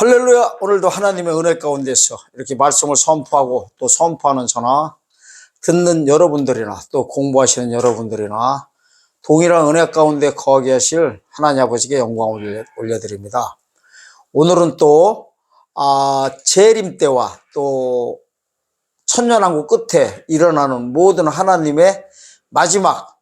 할렐루야. 오늘도 하나님의 은혜 가운데서 이렇게 말씀을 선포하고 또 선포하는 저나 듣는 여러분들이나 또 공부하시는 여러분들이나 동일한 은혜 가운데 거하게 하실 하나님 아버지께 영광을 올려드립니다. 오늘은 또 재림 때와 또 천년왕국 끝에 일어나는 모든 하나님의 마지막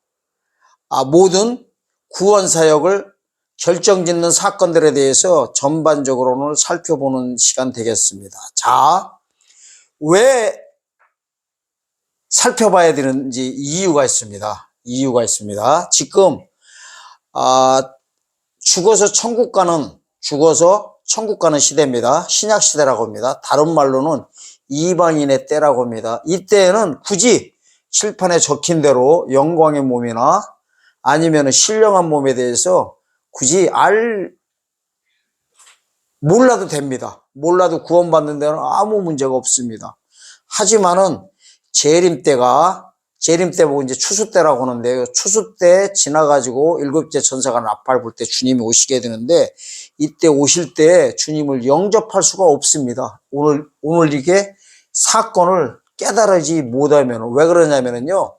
모든 구원사역을 결정짓는 사건들에 대해서 전반적으로 오늘 살펴보는 시간 되겠습니다. 자, 왜 살펴봐야 되는지 이유가 있습니다. 지금 죽어서 천국 가는 시대입니다. 신약 시대라고 합니다. 다른 말로는 이방인의 때라고 합니다. 이때에는 굳이 칠판에 적힌 대로 영광의 몸이나 아니면 신령한 몸에 대해서 굳이 몰라도 됩니다. 몰라도 구원받는 데는 아무 문제가 없습니다. 하지만은 재림 때 보고 이제 추수 때라고 하는데요. 추수 때 지나가지고 일곱째 천사가 나팔 불 때 주님이 오시게 되는데, 이때 오실 때 주님을 영접할 수가 없습니다. 오늘 이게 사건을 깨달지 못하면, 왜 그러냐면요.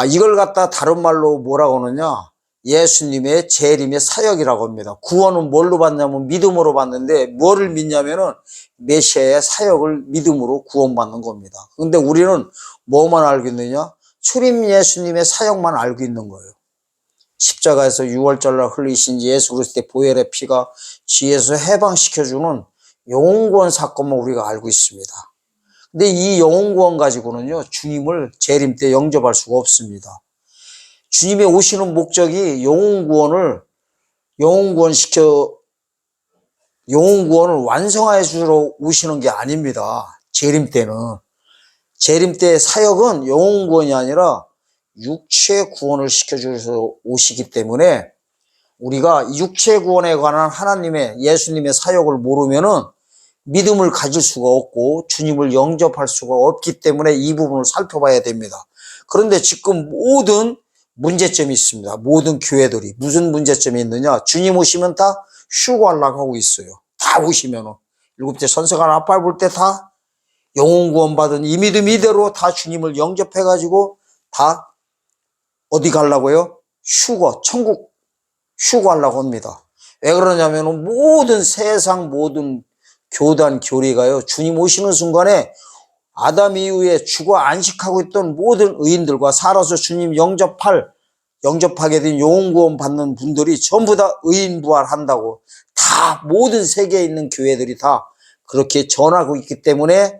이걸 갖다 다른 말로 뭐라고 하느냐. 예수님의 재림의 사역이라고 합니다. 구원은 뭘로 받냐면 믿음으로 받는데, 뭐를 믿냐면은 메시아의 사역을 믿음으로 구원받는 겁니다. 근데 우리는 뭐만 알고 있느냐? 출임 예수님의 사역만 알고 있는 거예요. 십자가에서 6월절날 흘리신 예수 그리스도의 보혈의 피가 지에서 해방시켜주는 영혼구원 사건만 우리가 알고 있습니다. 근데 이 영혼구원 가지고는요, 주님을 재림 때 영접할 수가 없습니다. 주님이 오시는 목적이 영혼구원을 완성해 주러 오시는 게 아닙니다. 재림 때 사역은 영혼구원이 아니라 육체 구원을 시켜주셔서 오시기 때문에, 우리가 육체 구원에 관한 예수님의 사역을 모르면은 믿음을 가질 수가 없고 주님을 영접할 수가 없기 때문에 이 부분을 살펴봐야 됩니다. 그런데 지금 모든 문제점이 있습니다. 모든 교회들이 무슨 문제점이 있느냐? 주님 오시면 다 휴거하려고 하고 있어요. 다 오시면은 일곱째 천사가 나팔 불 때 다 영혼 구원 받은 이 믿음 이대로 다 주님을 영접해가지고 다 어디 가려고요? 천국 휴거하려고 합니다. 왜 그러냐면은 세상 모든 교단 교리가요, 주님 오시는 순간에 아담 이후에 죽어 안식하고 있던 모든 의인들과 살아서 주님 영접하게 된 영혼구원 받는 분들이 전부 다 의인 부활한다고, 다 모든 세계에 있는 교회들이 다 그렇게 전하고 있기 때문에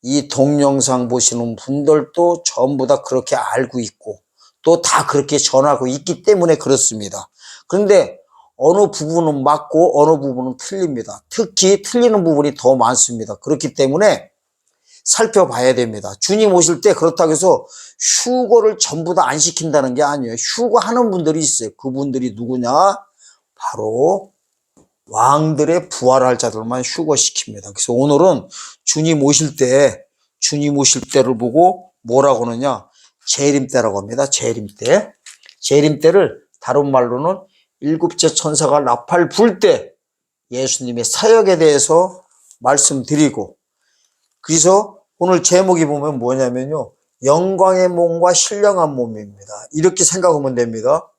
이 동영상 보시는 분들도 전부 다 그렇게 알고 있고 또 다 그렇게 전하고 있기 때문에 그렇습니다. 그런데 어느 부분은 맞고 어느 부분은 틀립니다. 특히 틀리는 부분이 더 많습니다. 그렇기 때문에 살펴봐야 됩니다. 주님 오실 때 그렇다고 해서 휴거를 전부 다 안 시킨다는 게 아니에요. 휴거하는 분들이 있어요. 그분들이 누구냐? 바로 왕들의 부활할 자들만 휴거시킵니다. 그래서 오늘은 주님 오실 때를 보고 뭐라고 하느냐? 재림 때라고 합니다. 재림 때를 다른 말로는 일곱째 천사가 나팔 불 때 예수님의 사역에 대해서 말씀드리고, 그래서 오늘 제목이 보면 뭐냐면요, 영광의 몸과 신령한 몸입니다. 이렇게 생각하면 됩니다.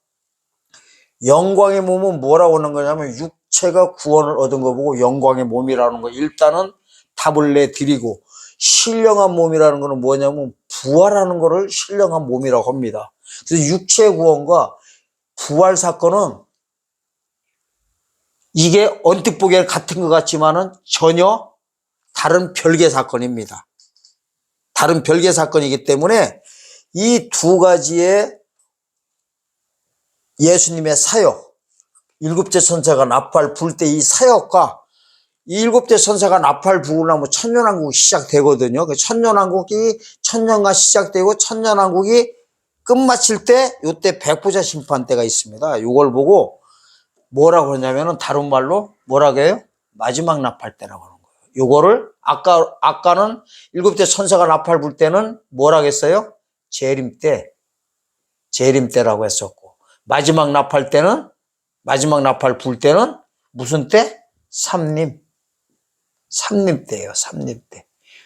영광의 몸은 뭐라고 하는 거냐면 육체가 구원을 얻은 거 보고 영광의 몸이라는 거 일단은 답을 내드리고, 신령한 몸이라는 거는 뭐냐면 부활하는 거를 신령한 몸이라고 합니다. 그래서 육체 구원과 부활 사건은 이게 언뜻 보기에 같은 것 같지만은 전혀 다른 별개 사건입니다. 다른 별개 사건이기 때문에 이 두 가지의 예수님의 사역, 일곱째 천사가 나팔 불 때 이 사역과 이 일곱째 천사가 나팔 부고 나면 천년왕국이 시작되거든요. 그 천년왕국이 천년간 시작되고 천년왕국이 끝마칠 때 요때 백부자 심판 때가 있습니다. 이걸 보고 뭐라고 그러냐면은 다른 말로 뭐라고 해요? 마지막 나팔 때라고 하는 거예요. 요거를 아까는 일곱째 천사가 나팔 불 때는 뭐라고 했어요? 재림 때라고 했었고, 마지막 나팔 불 때는 무슨 때? 삼림대예요. 삼림대.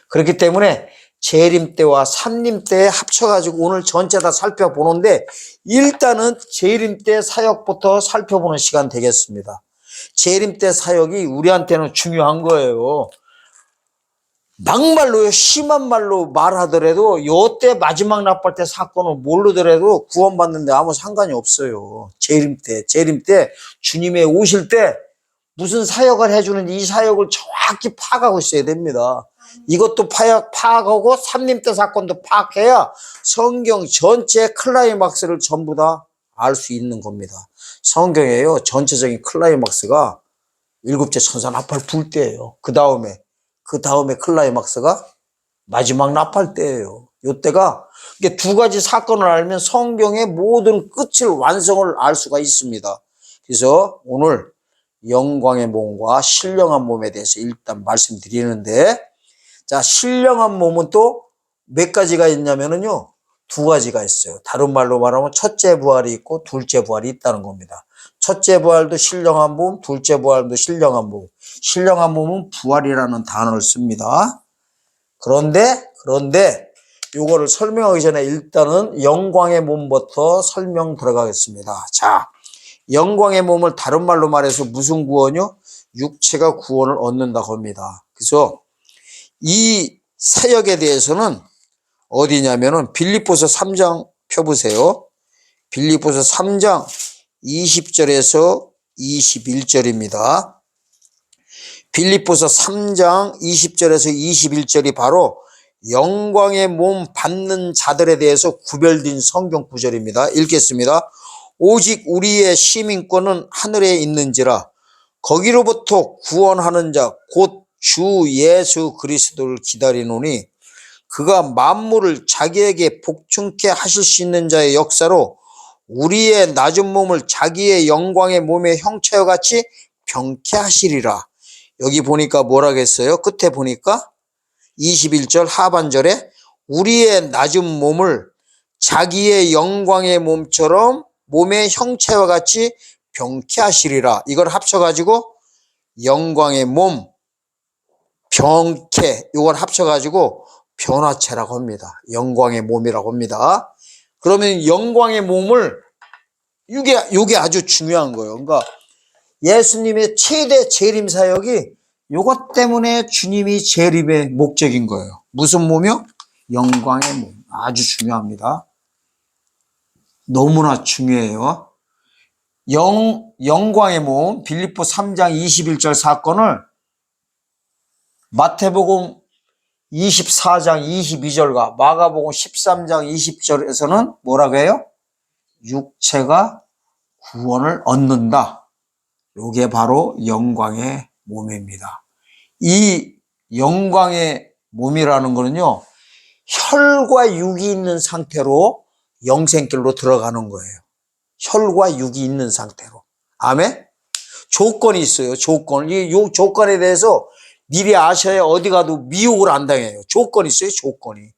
그렇기 때문에 재림대와 삼림대 합쳐가지고 오늘 전체 다 살펴보는데 일단은 재림대 사역부터 살펴보는 시간 되겠습니다. 재림대 사역이 우리한테는 중요한 거예요. 막말로요, 심한 말로 말하더라도 요때 마지막 나팔 때 사건을 모르더라도 구원받는데 아무 상관이 없어요. 재림때 주님의 오실 때 무슨 사역을 해주는지 이 사역을 정확히 파악하고 있어야 됩니다. 이것도 파악하고 삼림대 사건도 파악해야 성경 전체 클라이막스를 전부 다 알 수 있는 겁니다. 성경에요, 전체적인 클라이막스가 일곱째 천사 나팔 불 때예요. 그 다음에 클라이막스가 마지막 나팔 때예요. 요때가 이게 두 가지 사건을 알면 성경의 모든 끝을 완성을 알 수가 있습니다. 그래서 오늘 영광의 몸과 신령한 몸에 대해서 일단 말씀드리는데, 자, 신령한 몸은 또 몇 가지가 있냐면은요, 두 가지가 있어요. 다른 말로 말하면 첫째 부활이 있고 둘째 부활이 있다는 겁니다. 첫째 부활도 신령한 몸, 둘째 부활도 신령한 몸. 신령한 몸은 부활이라는 단어를 씁니다. 그런데 요거를 설명하기 전에 일단은 영광의 몸부터 설명 들어가겠습니다. 자, 영광의 몸을 다른 말로 말해서 무슨 구원이요? 육체가 구원을 얻는다고 합니다. 그래서 이 사역에 대해서는 어디냐면은 빌립보서 3장 펴보세요. 빌립보서 3장 20절에서 21절입니다. 빌립보서 3장 20절에서 21절이 바로 영광의 몸 받는 자들에 대해서 구별된 성경 구절입니다. 읽겠습니다. 오직 우리의 시민권은 하늘에 있는지라 거기로부터 구원하는 자 곧 주 예수 그리스도를 기다리노니 그가 만물을 자기에게 복충케 하실 수 있는 자의 역사로 우리의 낮은 몸을 자기의 영광의 몸의 형체와 같이 병케 하시리라. 여기 보니까 뭐라겠어요? 끝에 보니까 21절 하반절에 우리의 낮은 몸을 자기의 영광의 몸처럼 몸의 형체와 같이 병케 하시리라. 이걸 합쳐가지고 영광의 몸, 병케, 이걸 합쳐가지고 변화체라고 합니다. 영광의 몸이라고 합니다. 그러면 영광의 몸을, 이게 아주 중요한 거예요. 그러니까 예수님의 최대 재림 사역이 이것 때문에 주님이 재림의 목적인 거예요. 무슨 몸이요? 영광의 몸. 아주 중요합니다. 너무나 중요해요. 영광의 몸, 빌립보 3장 21절 사건을 마태복음 24장 22절과 마가복음 13장 20절에서는 뭐라고 해요? 육체가 구원을 얻는다. 이게 바로 영광의 몸입니다. 이 영광의 몸이라는 거는요, 혈과 육이 있는 상태로 영생길로 들어가는 거예요. 혈과 육이 있는 상태로. 아멘? 조건이 있어요. 조건. 이 조건에 대해서 미리 아셔야 어디 가도 미혹을 안 당해요. 조건이 있어요. 조건이.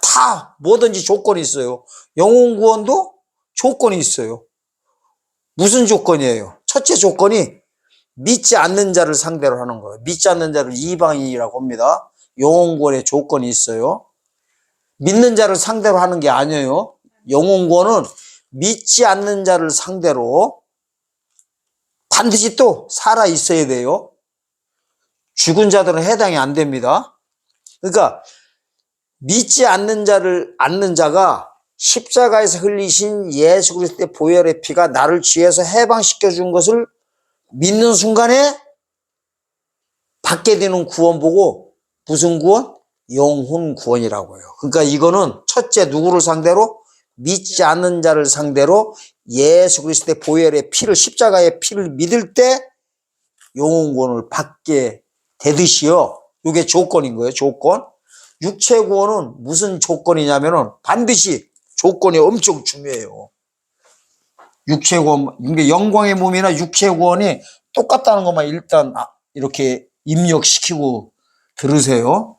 다 뭐든지 조건이 있어요. 영혼 구원도 조건이 있어요. 무슨 조건이에요? 첫째 조건이 믿지 않는 자를 상대로 하는 거예요. 믿지 않는 자를 이방인이라고 합니다. 영혼 구원의 조건이 있어요. 믿는 자를 상대로 하는 게 아니에요. 영혼 구원은 믿지 않는 자를 상대로 반드시 또 살아 있어야 돼요. 죽은 자들은 해당이 안 됩니다. 그러니까 믿지 않는 자가 십자가에서 흘리신 예수 그리스도의 보혈의 피가 나를 죄에서 해방시켜 준 것을 믿는 순간에 받게 되는 구원 보고 무슨 구원? 영혼 구원이라고 해요. 그러니까 이거는 첫째 누구를 상대로? 믿지 않는 자를 상대로 예수 그리스도의 보혈의 피를, 십자가의 피를 믿을 때 영혼 구원을 받게 되듯이요. 이게 조건인 거예요. 조건. 육체 구원은 무슨 조건이냐면은 반드시 조건이 엄청 중요해요. 육체 구원, 이게 영광의 몸이나 육체 구원이 똑같다는 것만 일단 이렇게 입력시키고 들으세요.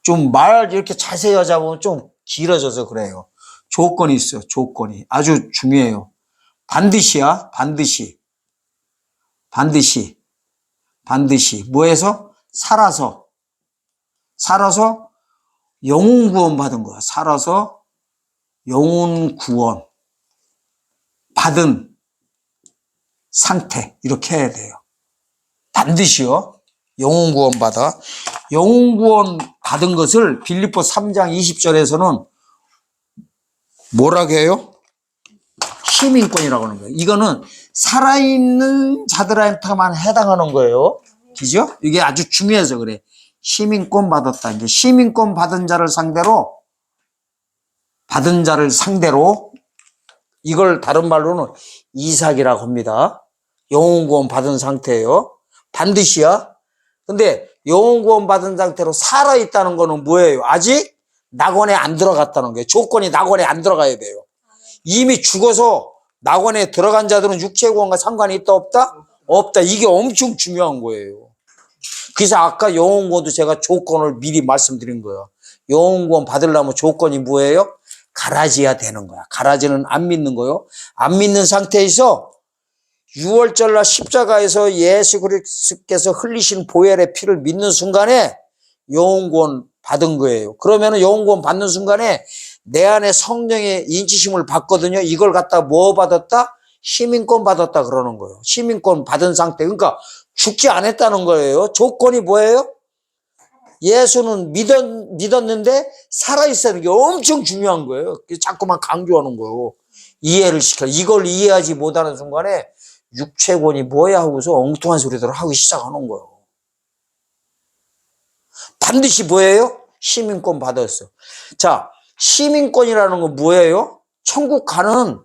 좀 말 이렇게 자세히 하자 보면 좀 길어져서 그래요. 조건이 있어요. 조건이. 아주 중요해요. 반드시야, 반드시. 반드시 뭐해서? 살아서 영혼 구원 받은 거야. 살아서 영혼 구원 받은 상태, 이렇게 해야 돼요. 반드시요. 영혼 구원 받아. 영혼 구원 받은 것을 빌립보 3장 20절에서는 뭐라고 해요? 시민권이라고 하는 거예요. 이거는 살아있는 자들한테만 해당하는 거예요. 그죠? 이게 아주 중요해서 그래. 시민권 받았다. 이제 시민권 받은 자를 상대로 이걸 다른 말로는 이삭이라고 합니다. 영혼 구원 받은 상태예요. 반드시야. 근데 영혼 구원 받은 상태로 살아있다는 거는 뭐예요? 아직 낙원에 안 들어갔다는 거예요. 조건이 낙원에 안 들어가야 돼요. 이미 죽어서 낙원에 들어간 자들은 육체 구원과 상관이 있다 없다? 없다. 이게 엄청 중요한 거예요. 그래서 아까 영혼 구원도 제가 조건을 미리 말씀드린 거예요. 영혼 구원 받으려면 조건이 뭐예요? 갈아져야 되는 거야. 갈아지는 안 믿는 거요. 안 믿는 상태에서 6월절날 십자가에서 예수 그리스도께서 흘리신 보혈의 피를 믿는 순간에 영혼 구원 받은 거예요. 그러면은 영혼 구원 받는 순간에 내 안에 성령의 인치심을 받거든요. 이걸 갖다 뭐 받았다? 시민권 받았다 그러는 거예요. 시민권 받은 상태. 그러니까 죽지 않았다는 거예요. 조건이 뭐예요? 예수는 믿었는데 살아있다는 게 엄청 중요한 거예요. 자꾸만 강조하는 거예요. 이해를 시켜. 이걸 이해하지 못하는 순간에 육체권이 뭐야 하고서 엉뚱한 소리들을 하기 시작하는 거예요. 반드시 뭐예요? 시민권 받았어. 자, 시민권이라는 건 뭐예요? 천국 가는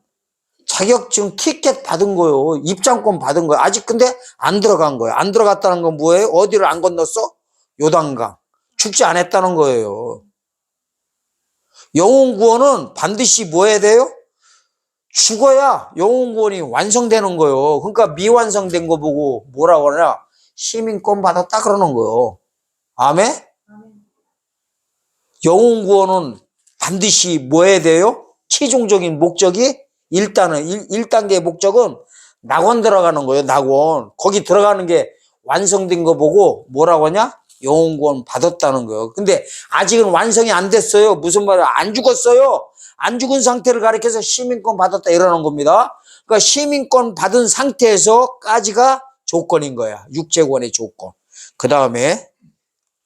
자격증 티켓 받은 거예요. 입장권 받은 거예요. 아직 근데 안 들어간 거예요. 안 들어갔다는 건 뭐예요? 어디를 안 건넜어? 요단강. 죽지 않았다는 거예요. 영혼 구원은 반드시 뭐 해야 돼요? 죽어야 영혼 구원이 완성되는 거예요. 그러니까 미완성된 거 보고 뭐라고 하냐? 시민권 받았다 그러는 거예요. 아멘? 영혼 구원은 반드시 뭐 해야 돼요? 최종적인 목적이 1단계의 목적은 낙원 들어가는 거예요. 낙원. 거기 들어가는 게 완성된 거 보고 뭐라고 하냐? 영혼 구원 받았다는 거예요. 근데 아직은 완성이 안 됐어요. 무슨 말이야? 안 죽었어요. 안 죽은 상태를 가리켜서 시민권 받았다 이러는 겁니다. 그러니까 시민권 받은 상태에서까지가 조건인 거야. 육체권의 조건. 그 다음에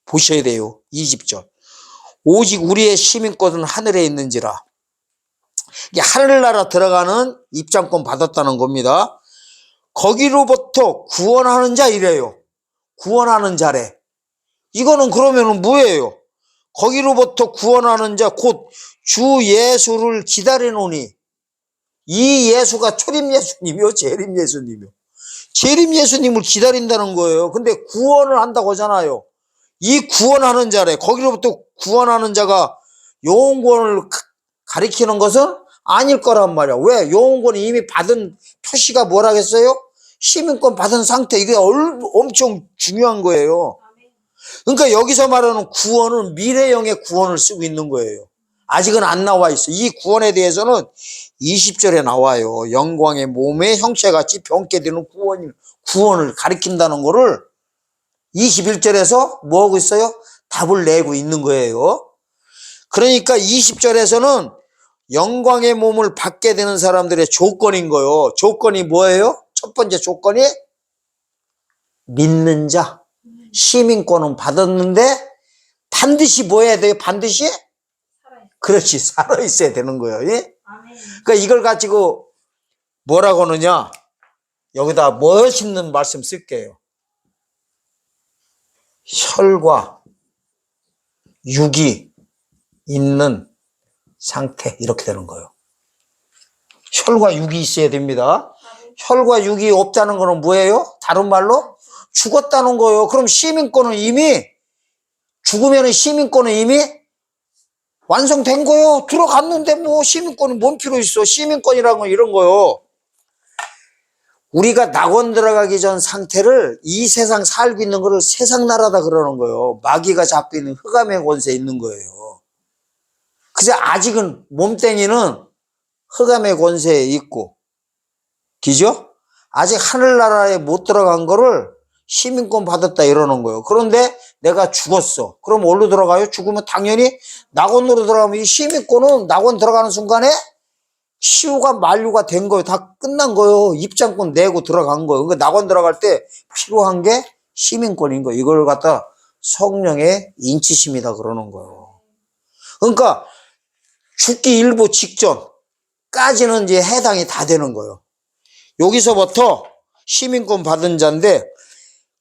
보셔야 돼요. 20절. 오직 우리의 시민권은 하늘에 있는지라. 이게 하늘나라 들어가는 입장권 받았다는 겁니다. 거기로부터 구원하는 자 이래요. 구원하는 자래. 이거는 그러면은 뭐예요? 거기로부터 구원하는 자 곧 주 예수를 기다리노니. 이 예수가 초림 예수님이요, 재림 예수님이요. 재림 예수님을 기다린다는 거예요. 근데 구원을 한다고 하잖아요. 이 구원하는 자래. 거기로부터 구원하는 자가 영혼 구원을 가리키는 것은 아닐 거란 말이야. 왜? 영혼 구원이 이미 받은 표시가 뭐라겠어요? 시민권 받은 상태. 이게 엄청 중요한 거예요. 그러니까 여기서 말하는 구원은 미래형의 구원을 쓰고 있는 거예요. 아직은 안 나와 있어. 이 구원에 대해서는 20절에 나와요. 영광의 몸의 형체같이 병게 되는 구원을 가리킨다는 거를 21절에서 뭐 하고 있어요? 답을 내고 있는 거예요. 그러니까 20절에서는 영광의 몸을 받게 되는 사람들의 조건인 거예요. 조건이 뭐예요? 첫 번째 조건이 믿는 자. 시민권은 받았는데 반드시 뭐 해야 돼요? 반드시? 그렇지. 살아있어야 되는 거예요. 예? 그러니까 이걸 가지고 뭐라고 하느냐? 여기다 멋있는 말씀 쓸게요. 혈과 육이 있는 상태 이렇게 되는 거예요. 혈과 육이 있어야 됩니다. 혈과 육이 없다는 거는 뭐예요? 다른 말로 죽었다는 거예요. 그럼 시민권은 이미 죽으면 시민권은 이미 완성된 거예요. 들어갔는데 뭐 시민권이 뭔 필요 있어. 시민권이라는 건 이런 거예요. 우리가 낙원 들어가기 전 상태를 이 세상 살고 있는 거를 세상 나라다 그러는 거예요. 마귀가 잡고 있는 흑암의 권세에 있는 거예요. 그래서 아직은 몸뚱이는 흑암의 권세에 있고, 그죠? 아직 하늘나라에 못 들어간 거를 시민권 받았다 이러는 거예요. 그런데 내가 죽었어. 그럼 어디로 들어가요? 죽으면 당연히 낙원으로 들어가면 이 시민권은 낙원 들어가는 순간에 치유가 만료가 된 거예요. 다 끝난 거예요. 입장권 내고 들어간 거예요. 그러니까 낙원 들어갈 때 필요한 게 시민권인 거예요. 이걸 갖다 성령의 인치심이다 그러는 거예요. 그러니까 죽기 일보 직전까지는 이제 해당이 다 되는 거예요. 여기서부터 시민권 받은 자인데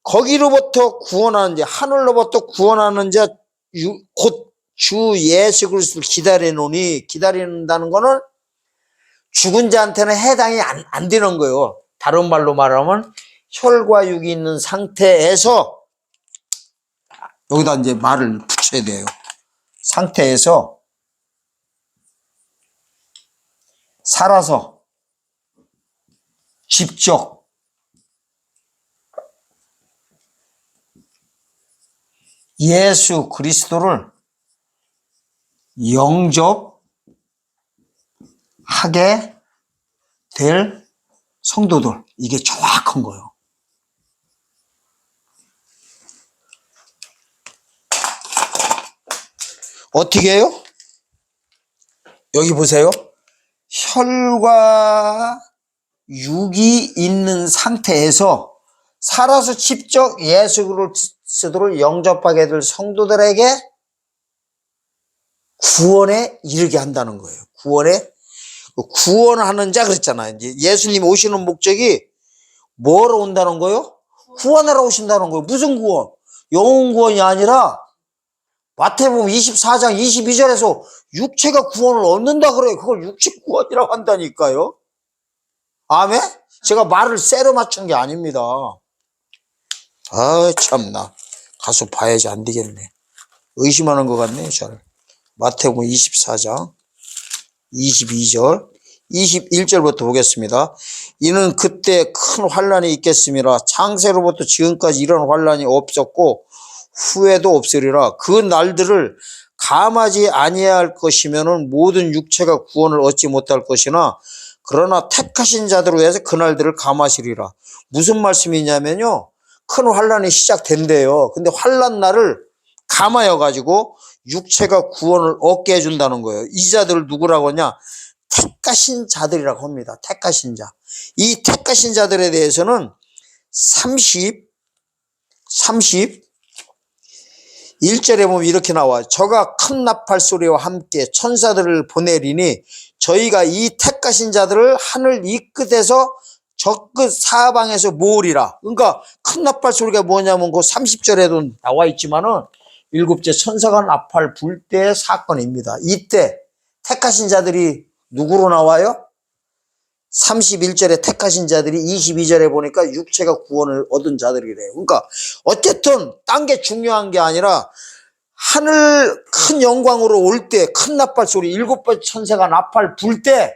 거기로부터 구원하는 자, 하늘로부터 구원하는 자, 곧 주 예수 그리스도를 기다리노니, 기다린다는 거는 죽은 자한테는 해당이 안 되는 거예요. 다른 말로 말하면 혈과 육이 있는 상태에서, 여기다 이제 말을 붙여야 돼요. 상태에서 살아서 직접 예수 그리스도를 영접하게 될 성도들, 이게 정확한 거예요. 어떻게 해요? 여기 보세요. 혈과 육이 있는 상태에서 살아서 직접 예수 그리스도를 영접하게 될 성도들에게 구원에 이르게 한다는 거예요. 구원하는 자 그랬잖아요. 이제 예수님 오시는 목적이 뭐로 온다는 거예요? 구원하러 오신다는 거예요. 무슨 구원? 영혼 구원이 아니라 마태복음 24장 22절에서 육체가 구원을 얻는다 그래요. 그걸 육체 구원이라고 한다니까요. 아멘? 제가 말을 쎄로 맞춘 게 아닙니다. 아, 참나. 가서 봐야지 안 되겠네. 의심하는 것 같네요, 잘. 마태복음 24장 22절 21절부터 보겠습니다. 이는 그때 큰 환란이 있겠음이라 창세로부터 지금까지 이런 환란이 없었고 후에도 없으리라. 그 날들을 감하지 아니할 것이면은 모든 육체가 구원을 얻지 못할 것이나 그러나 택하신 자들을 위해서 그 날들을 감하시리라. 무슨 말씀이냐면요, 큰 환란이 시작된대요. 근데 환란 날을 감하여 가지고 육체가 구원을 얻게 해준다는 거예요. 이 자들을 누구라고 하냐? 택하신 자들이라고 합니다. 택하신 자. 이 택하신 자들에 대해서는 31절에 보면 이렇게 나와요. 저가 큰 나팔 소리와 함께 천사들을 보내리니 저희가 이 택하신 자들을 하늘 이 끝에서 저 끝 사방에서 모으리라. 그러니까 큰 나팔 소리가 뭐냐면 그 30절에도 나와 있지만은 일곱째 천사가 나팔 불 때의 사건입니다. 이때 택하신 자들이 누구로 나와요? 31절에 택하신 자들이 22절에 보니까 육체가 구원을 얻은 자들이래요. 그러니까 어쨌든 딴 게 중요한 게 아니라 하늘 큰 영광으로 올 때 큰 나팔 소리 일곱 번 천사가 나팔 불 때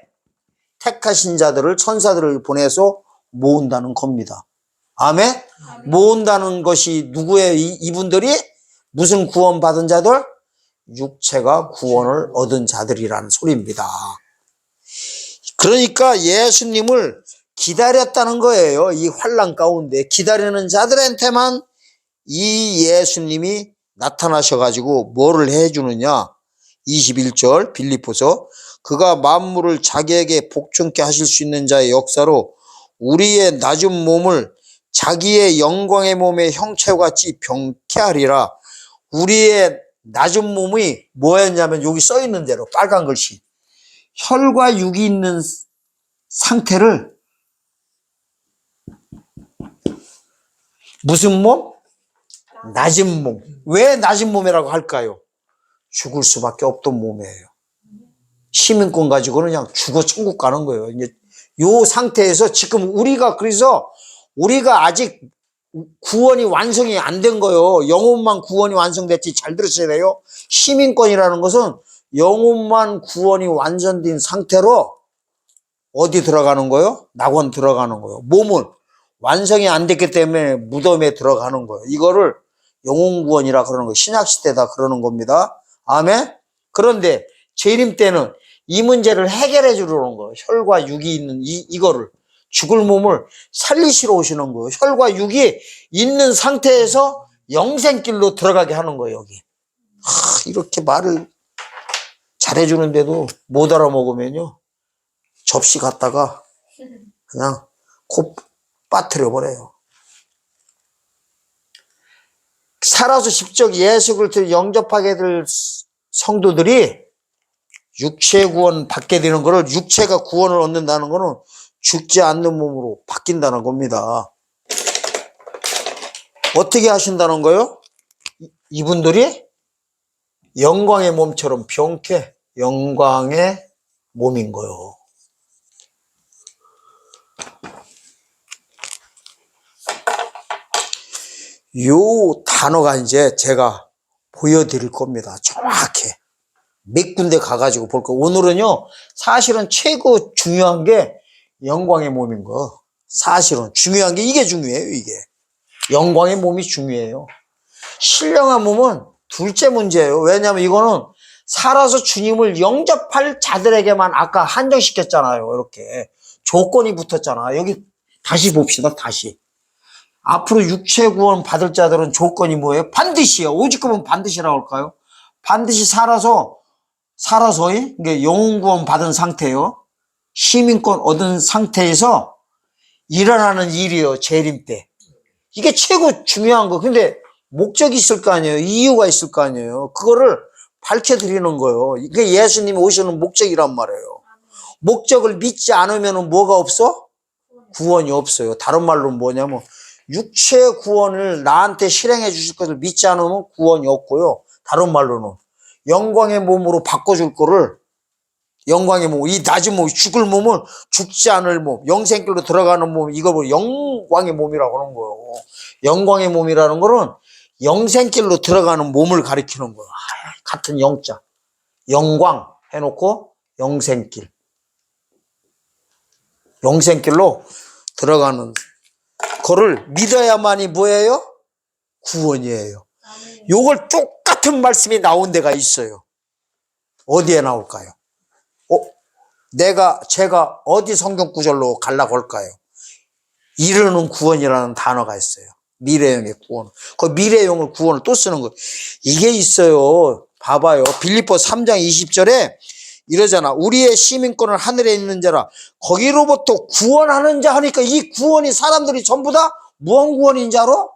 택하신 자들을 천사들을 보내서 모은다는 겁니다. 아멘? 모은다는 것이 누구예요? 이분들이 무슨 구원 받은 자들? 육체가 구원을 얻은 자들이라는 소리입니다. 그러니까 예수님을 기다렸다는 거예요. 이 환난 가운데 기다리는 자들한테만 이 예수님이 나타나셔가지고 뭐를 해주느냐. 21절 빌립보서 그가 만물을 자기에게 복종케 하실 수 있는 자의 역사로 우리의 낮은 몸을 자기의 영광의 몸의 형체와 같이 병케하리라. 우리의 낮은 몸이 뭐였냐면 여기 써있는 대로 빨간 글씨 혈과 육이 있는 상태를 무슨 몸? 낮은 몸. 왜 낮은 몸이라고 할까요? 죽을 수밖에 없던 몸이에요. 시민권 가지고는 그냥 죽어 천국 가는 거예요. 이제 요 상태에서 지금 그래서 우리가 아직 구원이 완성이 안 된 거예요. 영혼만 구원이 완성됐지. 잘 들으셔야 돼요. 시민권이라는 것은 영혼만 구원이 완전된 상태로 어디 들어가는 거예요? 낙원 들어가는 거예요. 몸은 완성이 안 됐기 때문에 무덤에 들어가는 거예요. 이거를 영혼 구원이라 그러는 거예요. 신약시대다 그러는 겁니다. 아멘? 그런데 재림 때는 이 문제를 해결해 주려는 거예요. 혈과 육이 있는 이거를. 죽을 몸을 살리시러 오시는 거예요. 혈과 육이 있는 상태에서 영생길로 들어가게 하는 거예요, 여기. 이렇게 말을 잘해주는데도 못 알아먹으면요, 접시 갖다가 그냥 코 빠뜨려 버려요. 살아서 직접 예수 그리스도를 영접하게 될 성도들이 육체 구원 받게 되는 거를, 육체가 구원을 얻는다는 거는 죽지 않는 몸으로 바뀐다는 겁니다. 어떻게 하신다는 거요? 이분들이 영광의 몸처럼 병쾌 영광의 몸인 거요. 요 단어가 이제 제가 보여드릴 겁니다. 정확해. 몇 군데 가가지고 볼 거. 오늘은요, 사실은 최고 중요한 게 영광의 몸인 거. 사실은 중요한 게 이게 중요해요, 이게. 영광의 몸이 중요해요. 신령한 몸은 둘째 문제예요. 왜냐하면 이거는 살아서 주님을 영접할 자들에게만 아까 한정시켰잖아요. 이렇게 조건이 붙었잖아. 여기 다시 봅시다. 다시. 앞으로 육체 구원 받을 자들은 조건이 뭐예요? 반드시요. 오직금은 반드시라고 할까요? 반드시 살아서 이게 영혼 구원 받은 상태요. 시민권 얻은 상태에서 일어나는 일이요. 재림 때. 이게 최고 중요한 거. 근데 목적이 있을 거 아니에요. 이유가 있을 거 아니에요. 그거를 밝혀드리는 거예요. 이게 예수님이 오시는 목적이란 말이에요. 목적을 믿지 않으면 뭐가 없어? 구원이 없어요. 다른 말로 뭐냐면 육체 구원을 나한테 실행해 주실 것을 믿지 않으면 구원이 없고요. 다른 말로는 영광의 몸으로 바꿔줄 거를, 영광의 몸, 이 낮은 몸, 죽을 몸을 죽지 않을 몸, 영생길로 들어가는 몸, 이걸 뭐 영광의 몸이라고 하는 거예요. 영광의 몸이라는 거는 영생길로 들어가는 몸을 가리키는 거예요. 같은 영자. 영광 해놓고 영생길. 영생길로 들어가는 그거를 믿어야만이 뭐예요? 구원이에요. 요걸 똑같은 말씀이 나온 데가 있어요. 어디에 나올까요? 제가 어디 성경 구절로 가려고 할까요? 이르는 구원이라는 단어가 있어요. 미래형의 구원. 그 미래형을 구원을 또 쓰는 거예요. 이게 있어요. 봐봐요. 빌립보 3장 20절에 이러잖아. 우리의 시민권은 하늘에 있는 자라 거기로부터 구원하는 자 하니까 이 구원이 사람들이 전부 다 무언 구원인 자로?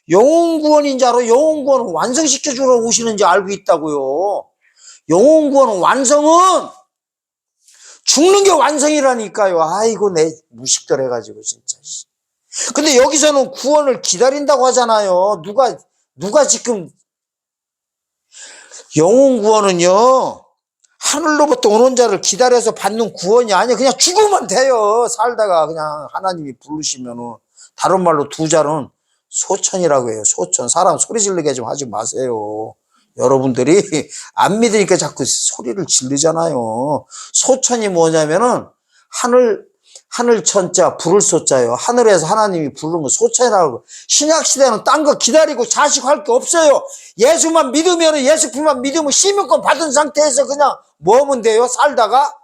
영혼 구원인 자로. 영혼 구원은 완성시켜주러 오시는 지 알고 있다고요. 영혼 구원은 완성은 죽는 게 완성이라니까요. 아이고 내 무식들 해가지고 진짜. 근데 여기서는 구원을 기다린다고 하잖아요. 누가 지금 영혼 구원은요, 하늘로부터 오는 자를 기다려서 받는 구원이 아니에요. 그냥 죽으면 돼요. 살다가 그냥 하나님이 부르시면은. 다른 말로 두 자는 소천이라고 해요. 소천. 사람 소리 지르게 좀 하지 마세요. 여러분들이 안 믿으니까 자꾸 소리를 지르잖아요. 소천이 뭐냐면은 하늘 천자, 부를 소자예요. 하늘에서 하나님이 부르는 거 소천이라고. 신약 시대는 딴 거 기다리고 자식할 게 없어요. 예수만 믿으면, 예수님만 믿으면 시민권 받은 상태에서 그냥 뭐 하면 돼요? 살다가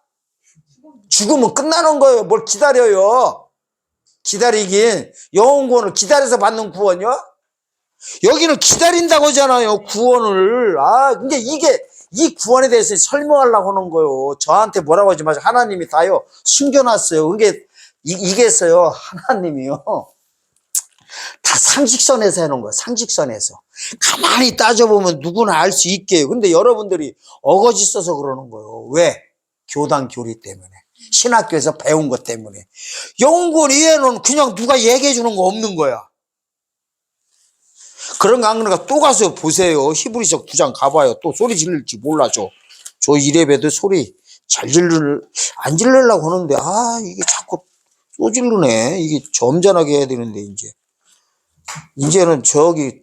죽으면 끝나는 거예요. 뭘 기다려요? 기다리긴. 영혼 구원을 기다려서 받는 구원이요? 여기는 기다린다고 하잖아요, 구원을. 근데 이 구원에 대해서 설명하려고 하는 거예요. 저한테 뭐라고 하지 마세요. 하나님이 다요, 숨겨놨어요. 이게서요, 하나님이요. 다 상식선에서 해놓은 거예요, 상식선에서. 가만히 따져보면 누구나 알 수 있게요. 근데 여러분들이 어거지 써서 그러는 거예요. 왜? 교단 교리 때문에. 신학교에서 배운 것 때문에. 영혼 이해는 그냥 누가 얘기해 주는 거 없는 거야. 그런 거 안 그러니까 또 가서 보세요. 히브리서 9장 가봐요. 또 소리 지를지 몰라. 저 이래봬도 소리 안 지르려고 하는데, 이게 자꾸 또 지르네. 이게 점잖하게 해야 되는데, 이제는 저기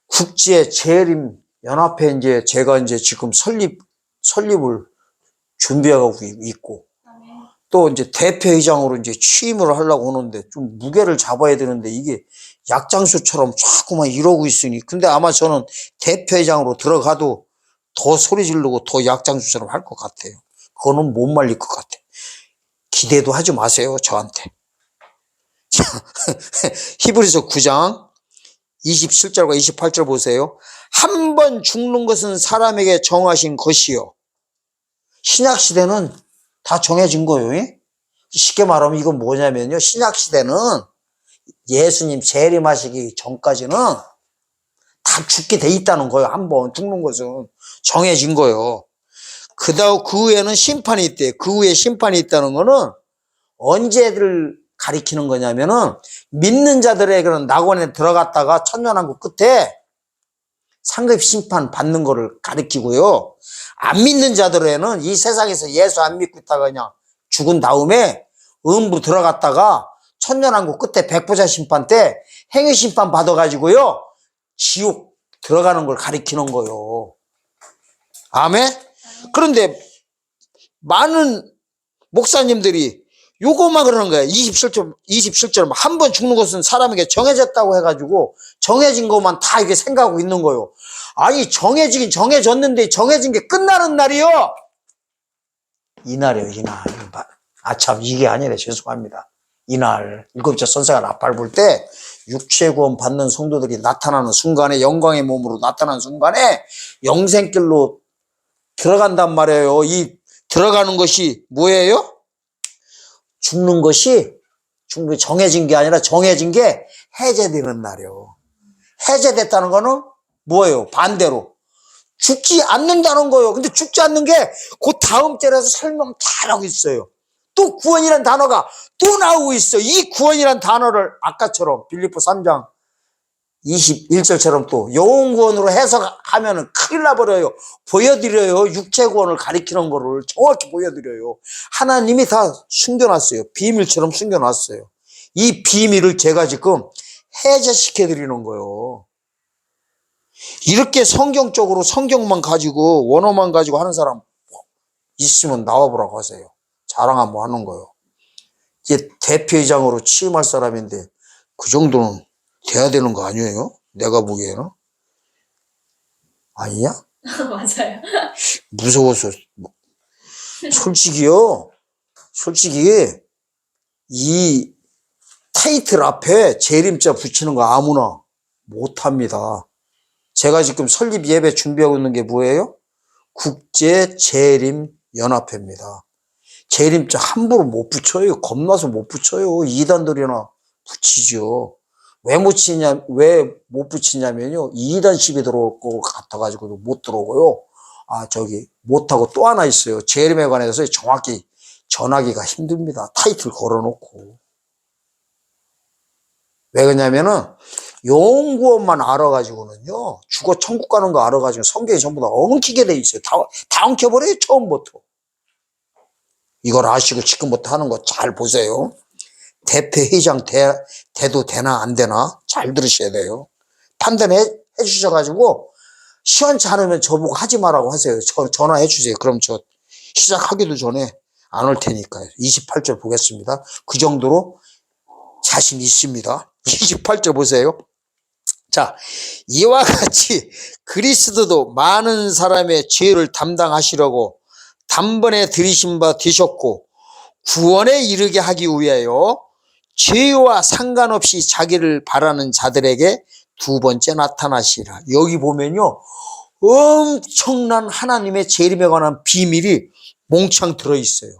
국제 재림 연합회 제가 지금 설립을 준비하고 있고, 또 대표회장으로 취임을 하려고 하는데 좀 무게를 잡아야 되는데 이게 약장수처럼 자꾸만 이러고 있으니. 근데 아마 저는 대표회장으로 들어가도 더 소리 지르고 더 약장수처럼 할 것 같아요. 그거는 못 말릴 것 같아요. 기대도 하지 마세요, 저한테. 히브리서 9장 27절과 28절 보세요. 한 번 죽는 것은 사람에게 정하신 것이요. 신약시대는 다 정해진 거예요. 쉽게 말하면 이건 뭐냐면요. 신약시대는 예수님 재림하시기 전까지는 다 죽게 돼 있다는 거예요. 한 번 죽는 것은 정해진 거예요. 그 후에는 심판이 있대. 그 후에 심판이 있다는 거는 언제를 가리키는 거냐면은 믿는 자들에게는 낙원에 들어갔다가 천년왕국 끝에 상급 심판 받는 거를 가리키고요. 안 믿는 자들에게는 이 세상에서 예수 안 믿고 있다가 그냥 죽은 다음에 음부로 들어갔다가 천년왕국 끝에 백보자 심판 때 행위 심판 받아가지고요. 지옥 들어가는 걸 가리키는 거예요. 아멘? 그런데 많은 목사님들이 요거만 그러는 거예요. 27절 한 번 죽는 것은 사람에게 정해졌다고 해가지고 정해진 것만 다 이게 생각하고 있는 거예요. 아니 정해지긴 정해졌는데 정해진 게 끝나는 날이요. 이날이에요. 이날. 참 이게 아니래. 죄송합니다. 이날 일곱째 선생을 앞밟을 때 육체 구원 받는 성도들이 나타나는 순간에 영광의 몸으로 나타나는 순간에 영생길로 들어간단 말이에요. 이 들어가는 것이 뭐예요? 죽는 것이 정해진 게 아니라 정해진 게 해제되는 날이에요. 해제됐다는 거는 뭐예요? 반대로 죽지 않는다는 거예요. 근데 죽지 않는 게 그 다음 절에서 설명 잘하고 있어요. 또 구원이란 단어가 또 나오고 있어. 이 구원이란 단어를 아까처럼 빌립보 3장 21절처럼 또 영혼구원으로 해석하면은 큰일 나버려요. 보여드려요. 육체구원을 가리키는 거를 정확히 보여드려요. 하나님이 다 숨겨놨어요. 비밀처럼 숨겨놨어요. 이 비밀을 제가 지금 해제시켜드리는 거예요. 이렇게 성경적으로 성경만 가지고 원어만 가지고 하는 사람 있으면 나와보라고 하세요. 자랑 한번 하는 거예요. 이게 대표이장으로 취임할 사람인데 그 정도는 돼야 되는 거 아니에요? 내가 보기에는. 아니야? 맞아요. 무서워서. 솔직히 이 타이틀 앞에 재림자 붙이는 거 아무나 못합니다. 제가 지금 설립 예배 준비하고 있는 게 뭐예요? 국제재림연합회입니다. 재림자 함부로 못 붙여요. 겁나서 못 붙여요. 이단들이나 붙이죠. 왜 못 붙이냐면요. 2단 시비 들어올 것 같아가지고 못 들어오고요. 못하고 또 하나 있어요. 재림에 관해서 정확히 전하기가 힘듭니다. 타이틀 걸어놓고. 왜 그러냐면은, 영구원만 알아가지고는요, 죽어 천국 가는 거 알아가지고 성경이 전부 다 엉키게 돼 있어요. 다 엉켜버려요, 처음부터. 이걸 아시고 지금부터 하는 거 잘 보세요. 대표회장 돼도 되나 안 되나 잘 들으셔야 돼요. 판단해 주셔가지고 시원치 않으면 저보고 하지 말라고 하세요. 전화해 주세요. 그럼 저 시작하기도 전에 안 올 테니까요. 28절 보겠습니다. 그 정도로 자신 있습니다. 28절 보세요. 자, 이와 같이 그리스도도 많은 사람의 죄를 담당하시려고 단번에 들이신 바 되셨고 구원에 이르게 하기 위하여 죄와 상관없이 자기를 바라는 자들에게 두 번째 나타나시라. 여기 보면요, 엄청난 하나님의 재림에 관한 비밀이 몽창 들어있어요.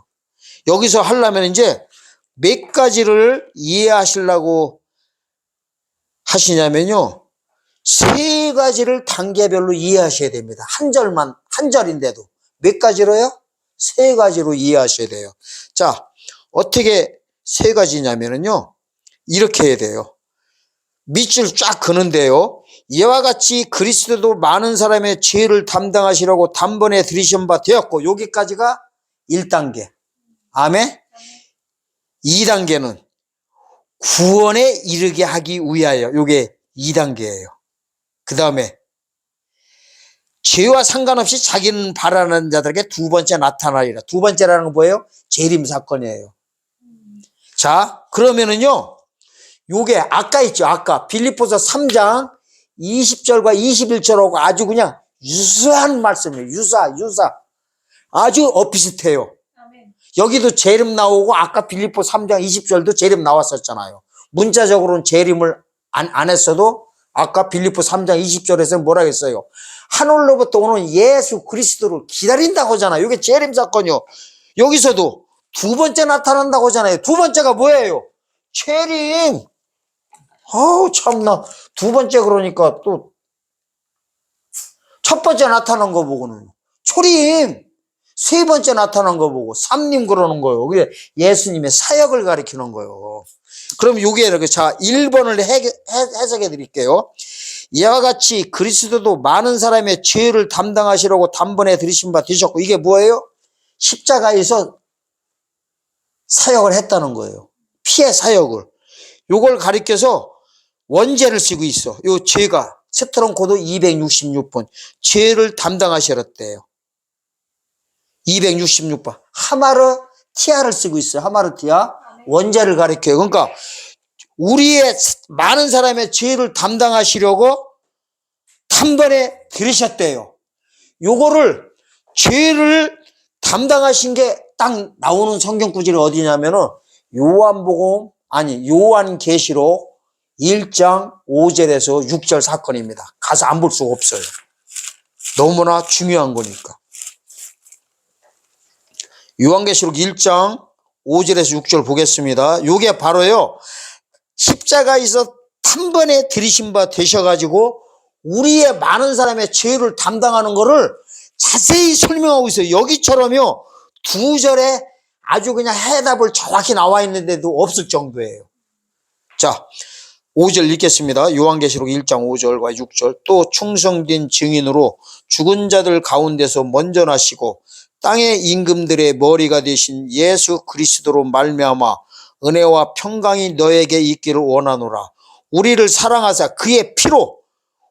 여기서 하려면 이제 몇 가지를 이해하시려고 하시냐면요, 세 가지를 단계별로 이해하셔야 됩니다. 한 절인데도 몇 가지로요? 세 가지로 이해하셔야 돼요. 자, 어떻게 세 가지냐면요, 이렇게 해야 돼요. 밑줄 쫙 그는데요, 이와 같이 그리스도도 많은 사람의 죄를 담당하시려고 단번에 들이신 바 되었고, 여기까지가 1단계. 아멘? 2단계는 구원에 이르게 하기 위하여, 요게 2단계예요. 그 다음에 죄와 상관없이 자기는 바라는 자들에게 두 번째 나타나리라. 두 번째라는 건 뭐예요? 재림 사건이에요. 자, 그러면은요, 요게 아까 있죠. 아까 빌립보서 3장 20절과 21절하고 아주 그냥 유사한 말씀이에요. 유사. 아주 엇비슷해요. 여기도 재림 나오고 아까 빌립보 3장 20절도 재림 나왔었잖아요. 문자적으로는 재림을 안 했어도 아까 빌립보 3장 20절에서 뭐라 했어요? 하늘로부터 오는 예수 그리스도를 기다린다고 하잖아요. 이게 재림 사건이요. 여기서도 두 번째 나타난다고 하잖아요. 두 번째가 뭐예요? 재림. 아우 참나, 두 번째 그러니까 또 첫 번째 나타난 거 보고는 초림, 세 번째 나타난 거 보고 삼림 그러는 거예요. 그게 예수님의 사역을 가리키는 거예요. 그럼 요게 이렇게, 자 1번을 해석해 드릴게요. 이와 같이 그리스도도 많은 사람의 죄를 담당하시려고 단번에 들이신 바 되셨고, 이게 뭐예요? 십자가에서 사역을 했다는 거예요. 피의 사역을. 요걸 가리켜서 원죄를 쓰고 있어. 요 죄가 스트롱 코드 266번 죄를 담당하셨대요. 266번 하마르티아를 쓰고 있어요. 하마르티아 원죄를 가리켜요. 그러니까 우리의 많은 사람의 죄를 담당하시려고 단번에 들으셨대요. 요거를 죄를 담당하신 게 딱 나오는 성경 구절이 어디냐면은 요한계시록 1장 5절에서 6절 사건입니다. 가서 안 볼 수가 없어요. 너무나 중요한 거니까. 요한계시록 1장 5절에서 6절 보겠습니다. 요게 바로요, 십자가에서 단번에 들이신 바 되셔가지고 우리의 많은 사람의 죄를 담당하는 거를 자세히 설명하고 있어요. 여기처럼요, 두 절에 아주 그냥 해답을 정확히 나와 있는데도 없을 정도예요. 자, 5절 읽겠습니다. 요한계시록 1장 5절과 6절. 또 충성된 증인으로 죽은 자들 가운데서 먼저 나시고 땅의 임금들의 머리가 되신 예수 그리스도로 말미암아 은혜와 평강이 너에게 있기를 원하노라. 우리를 사랑하사 그의 피로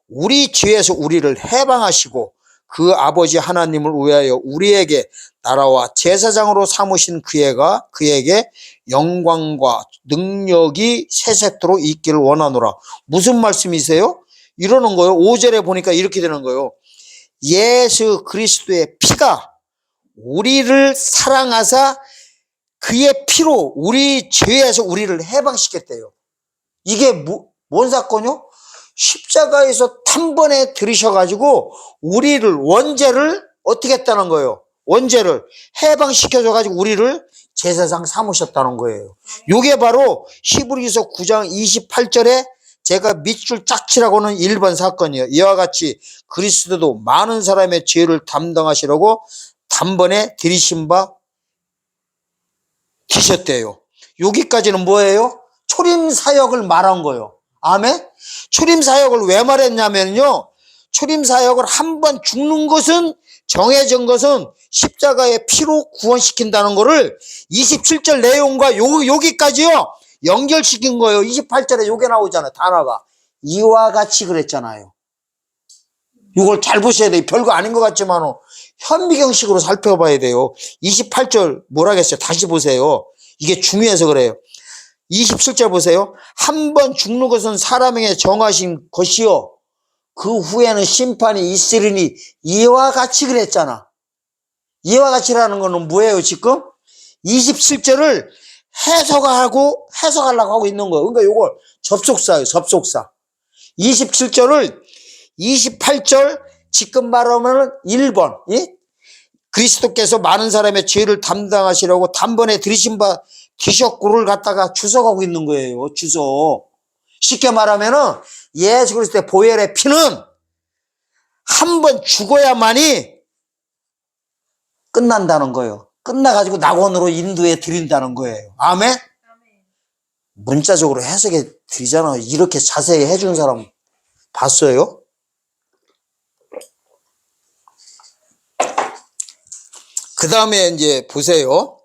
우리 죄에서 우리를 해방하시고 그 아버지 하나님을 위하여 우리에게 나라와 제사장으로 삼으신 그에게 영광과 능력이 세세토록 있기를 원하노라. 무슨 말씀이세요? 이러는 거예요. 5절에 보니까 이렇게 되는 거예요. 예수 그리스도의 피가 우리를 사랑하사 그의 피로 우리 죄에서 우리를 해방시켰대요. 이게 뭔 사건이요? 십자가에서 단번에 들이셔가지고 우리를, 원죄를 어떻게 했다는 거예요? 원죄를 해방시켜줘가지고 우리를 제사장 삼으셨다는 거예요. 요게 바로 히브리서 9장 28절에 제가 밑줄 짝 치라고는 1번 사건이에요. 이와 같이 그리스도도 많은 사람의 죄를 담당하시려고 단번에 들이신 바 되셨대요. 여기까지는 뭐예요? 초림 사역을 말한 거예요. 아멘? 초림 사역을 왜 말했냐면요, 초림 사역을 한 번 죽는 것은, 정해진 것은 십자가의 피로 구원시킨다는 거를 27절 내용과 여기까지요 연결시킨 거예요. 28절에 요게 나오잖아요. 단어가 이와 같이 그랬잖아요. 이걸 잘 보셔야 돼요. 별거 아닌 것 같지만 현미경식으로 살펴봐야 돼요. 28절 뭐라겠어요? 다시 보세요. 이게 중요해서 그래요. 27절 보세요. 한 번 죽는 것은 사람에게 정하신 것이요 그 후에는 심판이 있으리니 이와 같이 그랬잖아. 이와 같이라는 거는 뭐예요 지금? 27절을 해석하려고 하고 있는 거예요. 그러니까 이걸 접속사예요. 접속사. 27절을 28절 지금 말하면 1번 그리스도께서 많은 사람의 죄를 담당하시려고 단번에 들이신 바 되셨구를 갖다가 주석하고 있는 거예요. 주석. 쉽게 말하면은 예수 그리스도의 보혈의 피는 한 번 죽어야만이 끝난다는 거예요. 끝나가지고 낙원으로 인도해 드린다는 거예요. 아멘? 문자적으로 해석해 드리잖아요. 이렇게 자세히 해준 사람 봤어요? 그 다음에 이제 보세요.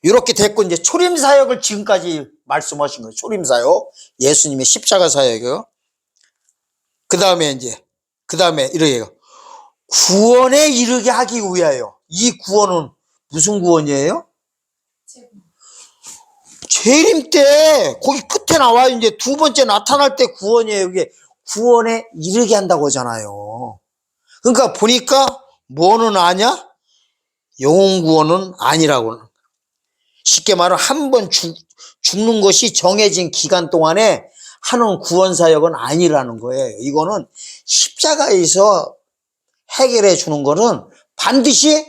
이렇게 됐고, 이제 초림사역을 지금까지 말씀하신 거예요. 초림사역. 예수님의 십자가 사역이요. 그 다음에 이렇게 구원에 이르게 하기 위하여. 이 구원은 무슨 구원이에요? 재림 때, 거기 끝에 나와요. 이제 두 번째 나타날 때 구원이에요. 이게 구원에 이르게 한다고 하잖아요. 그러니까 보니까 뭐는 아냐? 영혼 구원은 아니라고. 쉽게 말하면 한 번 죽는 것이 정해진 기간 동안에 하는 구원 사역은 아니라는 거예요. 이거는 십자가에서 해결해 주는 거는 반드시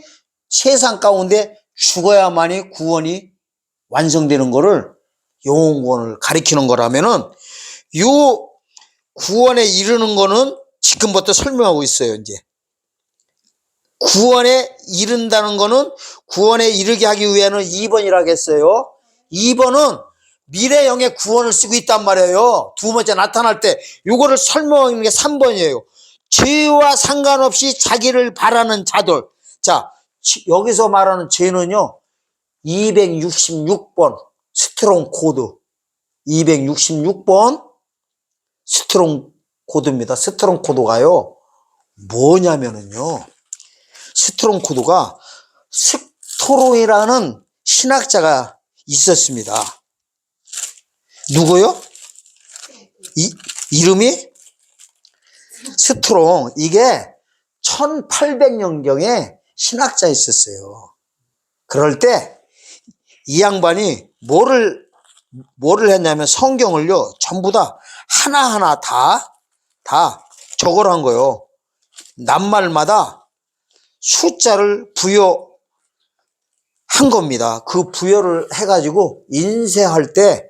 세상 가운데 죽어야만이 구원이 완성되는 거를 영혼 구원을 가리키는 거라면은 요 구원에 이르는 거는 지금부터 설명하고 있어요. 이제 구원에 이른다는 거는 구원에 이르게 하기 위해는 2번이라고 했어요. 2번은 미래형의 구원을 쓰고 있단 말이에요. 두 번째 나타날 때 요거를 설명하는 게 3번이에요. 죄와 상관없이 자기를 바라는 자들. 자, 여기서 말하는 죄는요, 266번 스트롱 코드. 266번 스트롱 코드입니다. 스트롱 코드가요, 뭐냐면은요, 스트롱 코드가 스트롱이라는 신학자가 있었습니다. 누구요? 이름이 스트롱. 이게 1800년경에 신학자 있었어요. 그럴 때 이 양반이 뭐를 했냐면 성경을요, 전부 다 하나하나 다 저걸 한 거예요. 낱말마다 숫자를 부여한 겁니다. 그 부여를 해가지고 인쇄할 때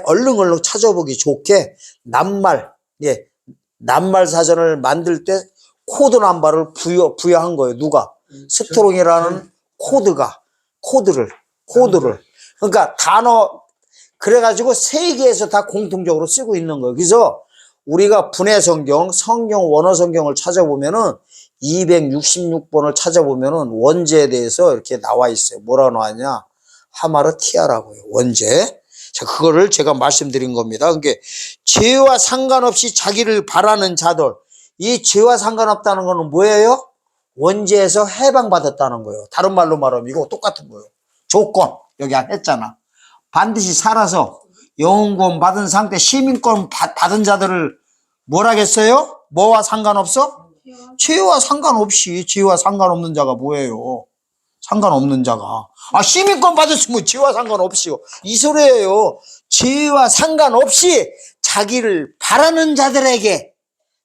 얼른얼른 찾아보기 좋게 낱말, 예, 낱말 사전을 만들 때 코드 넘버를 부여한 거예요. 누가? 스트롱이라는 코드를. 그러니까 단어, 그래가지고 세계에서 다 공통적으로 쓰고 있는 거예요. 그래서 우리가 분해 성경, 원어 성경을 찾아보면은 266번을 찾아보면은 원죄에 대해서 이렇게 나와 있어요. 뭐라고 나왔냐? 하마르티아라고요. 원죄. 자, 그거를 제가 말씀드린 겁니다. 그러니까 죄와 상관없이 자기를 바라는 자들. 이 죄와 상관없다는 거는 뭐예요? 원죄에서 해방받았다는 거예요. 다른 말로 말하면 이거 똑같은 거예요. 조건. 여기 했잖아. 반드시 살아서 영혼구원 받은 상태, 시민권 받은 자들을 뭐라겠어요? 뭐와 상관없어? 죄와 상관없이. 죄와 상관없는 자가 뭐예요? 상관없는 자가. 시민권 받았으면 죄와 상관없이요. 이 소리예요. 죄와 상관없이 자기를 바라는 자들에게,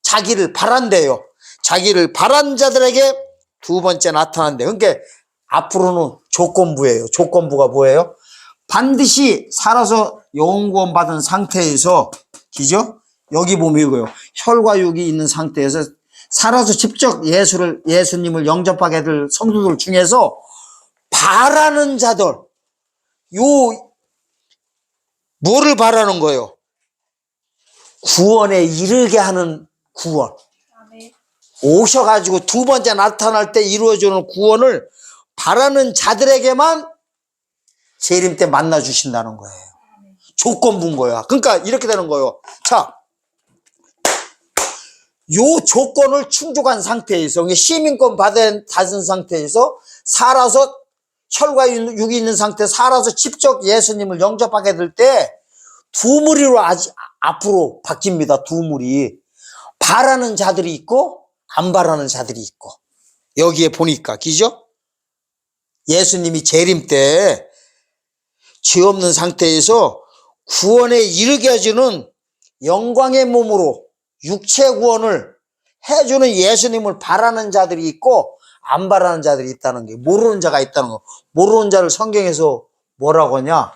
자기를 바란대요. 자기를 바란 자들에게 두 번째 나타난대요. 그러니까 앞으로는 조건부예요. 조건부가 뭐예요? 반드시 살아서 영혼구원 받은 상태에서, 그죠? 여기 보면 이거요. 혈과 육이 있는 상태에서 살아서 직접 예수님을 영접하게 될 성도들 중에서 바라는 자들, 뭐를 바라는 거예요? 구원에 이르게 하는 구원. 오셔가지고 두 번째 나타날 때 이루어지는 구원을 바라는 자들에게만 재림 때 만나주신다는 거예요. 조건부인 거야. 그러니까 이렇게 되는 거예요. 자, 요 조건을 충족한 상태에서, 시민권 받은 상태에서 살아서 혈과 육이 있는 상태에 살아서 직접 예수님을 영접하게 될 때 두 무리로 앞으로 바뀝니다. 두 무리. 바라는 자들이 있고 안 바라는 자들이 있고. 여기에 보니까, 그죠? 예수님이 재림 때 죄 없는 상태에서 구원에 이르게 해주는 영광의 몸으로 육체 구원을 해주는 예수님을 바라는 자들이 있고 안 바라는 자들이 있다는 게, 모르는 자가 있다는 거. 모르는 자를 성경에서 뭐라고 하냐?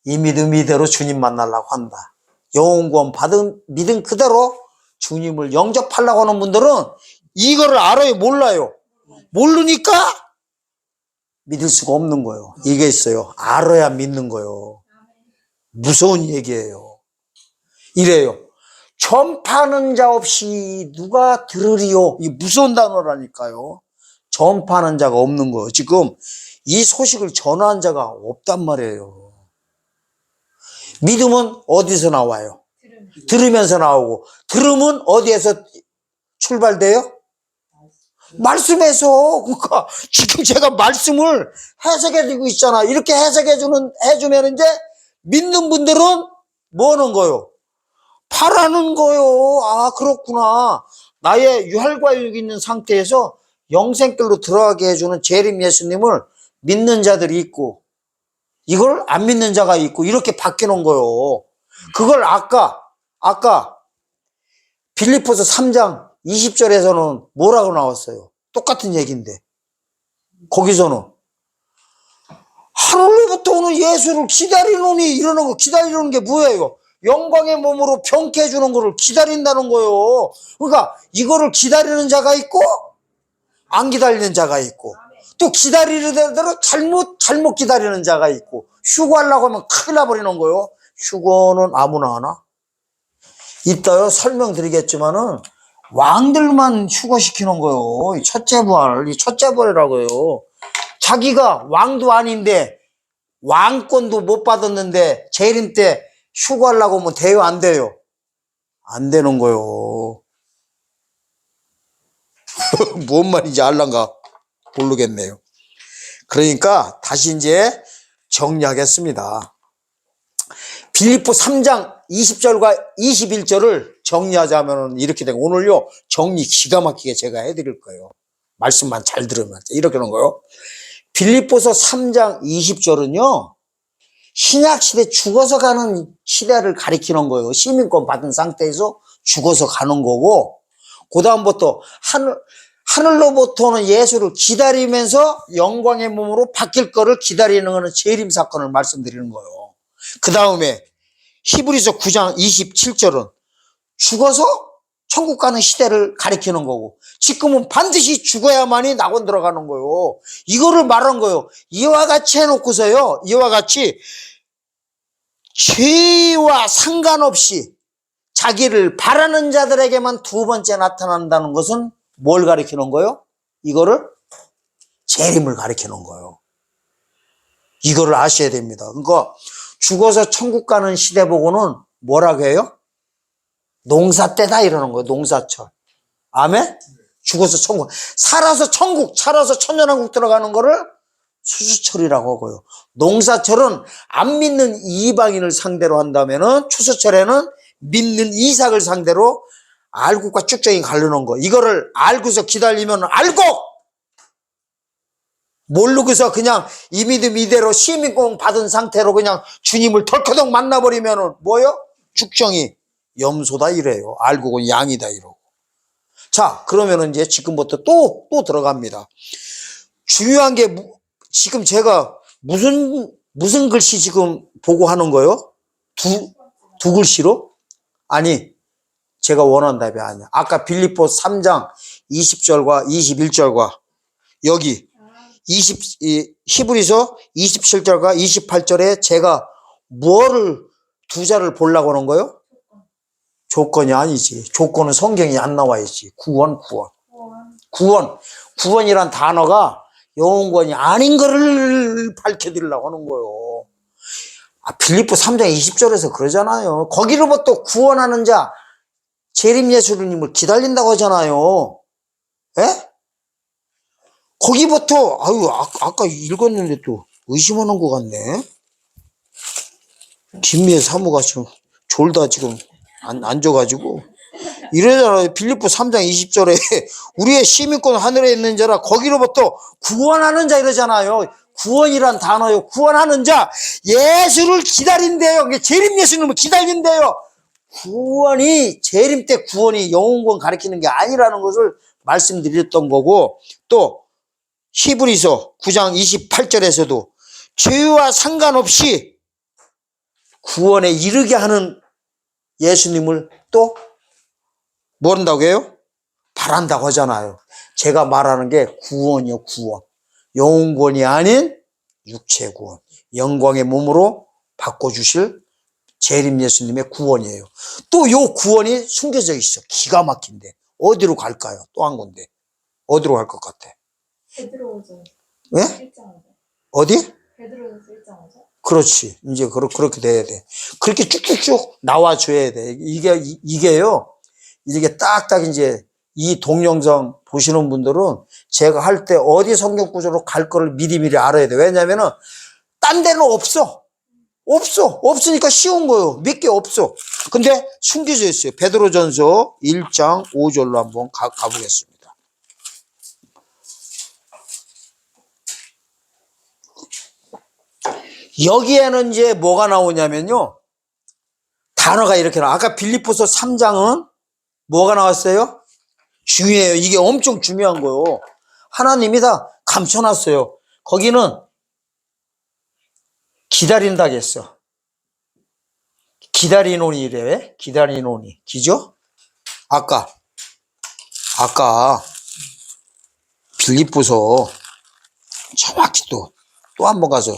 이 믿음 이대로 주님 만나려고 한다. 영혼 구원 받은 믿음 그대로 주님을 영접하려고 하는 분들은 이거를 알아요? 몰라요? 모르니까 믿을 수가 없는 거예요. 이게 있어요. 알아야 믿는 거예요. 무서운 얘기예요. 이래요. 전파하는 자 없이 누가 들으리요? 이 무서운 단어라니까요. 전파하는 자가 없는 거예요. 지금 이 소식을 전하는 자가 없단 말이에요. 믿음은 어디서 나와요? 들으면서 나오고, 들음은 어디에서 출발돼요? 말씀에서. 그러니까 지금 제가 말씀을 해석해 드리고 있잖아. 이렇게 해주면 이제 믿는 분들은 뭐 하는 거요? 바라는 거요. 아, 그렇구나. 나의 혈과 육이 있는 상태에서 영생길로 들어가게 해주는 재림 예수님을 믿는 자들이 있고 이걸 안 믿는 자가 있고 이렇게 바뀌는 거예요. 그걸 아까 빌립보서 3장 20절에서는 뭐라고 나왔어요? 똑같은 얘기인데 거기서는 하늘로부터 오는 예수를 기다리노니 이러는 거 기다리는 게 뭐예요? 영광의 몸으로 병케 해주는 거를 기다린다는 거예요. 그러니까 이거를 기다리는 자가 있고 안 기다리는 자가 있고 또 기다리는 대로 잘못 기다리는 자가 있고 휴거하려고 하면 큰일 나버리는 거예요. 휴거는 아무나 하나? 이따요 설명드리겠지만은 왕들만 휴거시키는 거예요. 이 첫째 부활이라고 해요. 자기가 왕도 아닌데 왕권도 못 받았는데 재림 때 휴거하려고 하면 돼요? 안 돼요? 안 되는 거예요. 뭔 말인지 알란가 모르겠네요. 그러니까 다시 이제 정리하겠습니다. 빌립보 3장 20절과 21절을 정리하자면 이렇게 되고 오늘요 정리 기가 막히게 제가 해드릴 거예요. 말씀만 잘 들으면 이렇게 하는 거예요. 빌립보서 3장 20절은요 신약시대 죽어서 가는 시대를 가리키는 거예요. 시민권 받은 상태에서 죽어서 가는 거고 그 다음부터 하늘로부터 는 예수를 기다리면서 영광의 몸으로 바뀔 거를 기다리는 거는 재림 사건을 말씀드리는 거예요. 그 다음에 히브리서 9장 27절은 죽어서 천국 가는 시대를 가리키는 거고 지금은 반드시 죽어야만이 낙원 들어가는 거예요. 이거를 말한 거예요. 이와 같이 해놓고서요. 이와 같이 죄와 상관없이 자기를 바라는 자들에게만 두 번째 나타난다는 것은 뭘 가리키는 거예요? 이거를 재림을 가리키는 거예요. 이거를 아셔야 됩니다. 그러니까 죽어서 천국 가는 시대 보고는 뭐라고 해요? 농사 때다 이러는 거예요. 농사철. 아멘? 죽어서 천국. 살아서 천년왕국 들어가는 거를 추수철이라고 하고요. 농사철은 안 믿는 이방인을 상대로 한다면은 추수철에는 믿는 이삭을 상대로 알곡과 쭉정이 가르는 거. 이거를 알고서 기다리면 알고 모르고서 그냥 이 믿음 이대로 시민권 받은 상태로 그냥 주님을 덜커덕 만나버리면은 뭐요? 쭉정이 염소다 이래요. 알곡은 양이다 이러고. 자, 그러면은 이제 지금부터 또 들어갑니다. 중요한 게 지금 제가 무슨 글씨 지금 보고 하는 거요? 두 글씨로? 아니, 제가 원하는 답이 아니야. 아까 빌립보 3장 20절과 21절과 여기 히브리서 27절과 28절에 제가 뭐를 두 자를 보려고 하는 거요? 조건이 아니지. 조건은 성경이 안 나와야지. 구원이란 단어가 영원권이 아닌 거를 밝혀드리려고 하는 거예요. 빌립보 3장 20절에서 그러잖아요. 거기로부터 구원하는 자 재림 예수님을 기다린다고 하잖아요. 예? 거기부터 아까 읽었는데 또 의심하는 것 같네. 김미애 사모가 지금 졸다 지금 앉아가지고 이러잖아요. 빌립보 3장 20절에 우리의 시민권 하늘에 있는 자라 거기로부터 구원하는 자 이러잖아요. 구원이란 단어요. 구원하는 자 예수를 기다린대요. 재림 예수님을 기다린대요. 구원이 재림 때 구원이 영원권 가리키는 게 아니라는 것을 말씀드렸던 거고 또 히브리서 9장 28절에서도 죄와 상관없이 구원에 이르게 하는 예수님을 또 뭐한다고 해요? 바란다고 하잖아요. 제가 말하는 게 구원이요, 구원. 영혼구원이 아닌 육체 구원. 영광의 몸으로 바꿔주실 재림 예수님의 구원이에요. 또 요 구원이 숨겨져 있어. 기가 막힌데. 어디로 갈까요? 또 한 건데. 어디로 갈 것 같아? 베드로서 왜? 1장이죠. 어디? 베드로서 1장이죠. 그렇지. 이제 그렇게 돼야 돼. 그렇게 쭉쭉쭉 나와줘야 돼. 이게요. 이게 딱딱 이제 이 동영상 보시는 분들은 제가 할 때 어디 성경 구조로 갈 거를 미리미리 알아야 돼. 왜냐면은 딴 데는 없어. 없으니까 쉬운 거예요. 몇 개 없어. 근데 숨겨져 있어요. 베드로전서 1장 5절로 한번 가보겠습니다. 여기에는 이제 뭐가 나오냐면요. 단어가 이렇게 나와. 아까 빌립보서 3장은 뭐가 나왔어요? 중요해요. 이게 엄청 중요한 거예요. 하나님이 다 감춰놨어요. 거기는 기다린다겠어. 기다리노니래. 기다리노니. 기죠? 아까 빌립보서 정확히 또 한 번 가서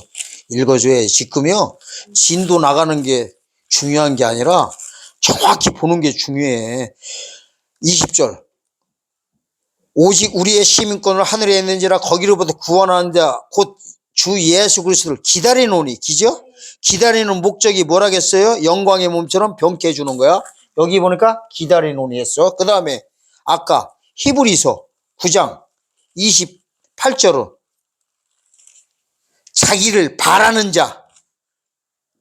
읽어줘야 지금요. 진도 나가는 게 중요한 게 아니라 정확히 보는 게 중요해. 20절. 오직 우리의 시민권을 하늘에 있는지라 거기로부터 구원하는 자 곧 주 예수 그리스도를 기다리노니. 기죠? 기다리는 목적이 뭐라겠어요? 영광의 몸처럼 병케 해주는 거야. 여기 보니까 기다리노니 했어. 그 다음에 아까 히브리서 9장 28절은 자기를 바라는 자,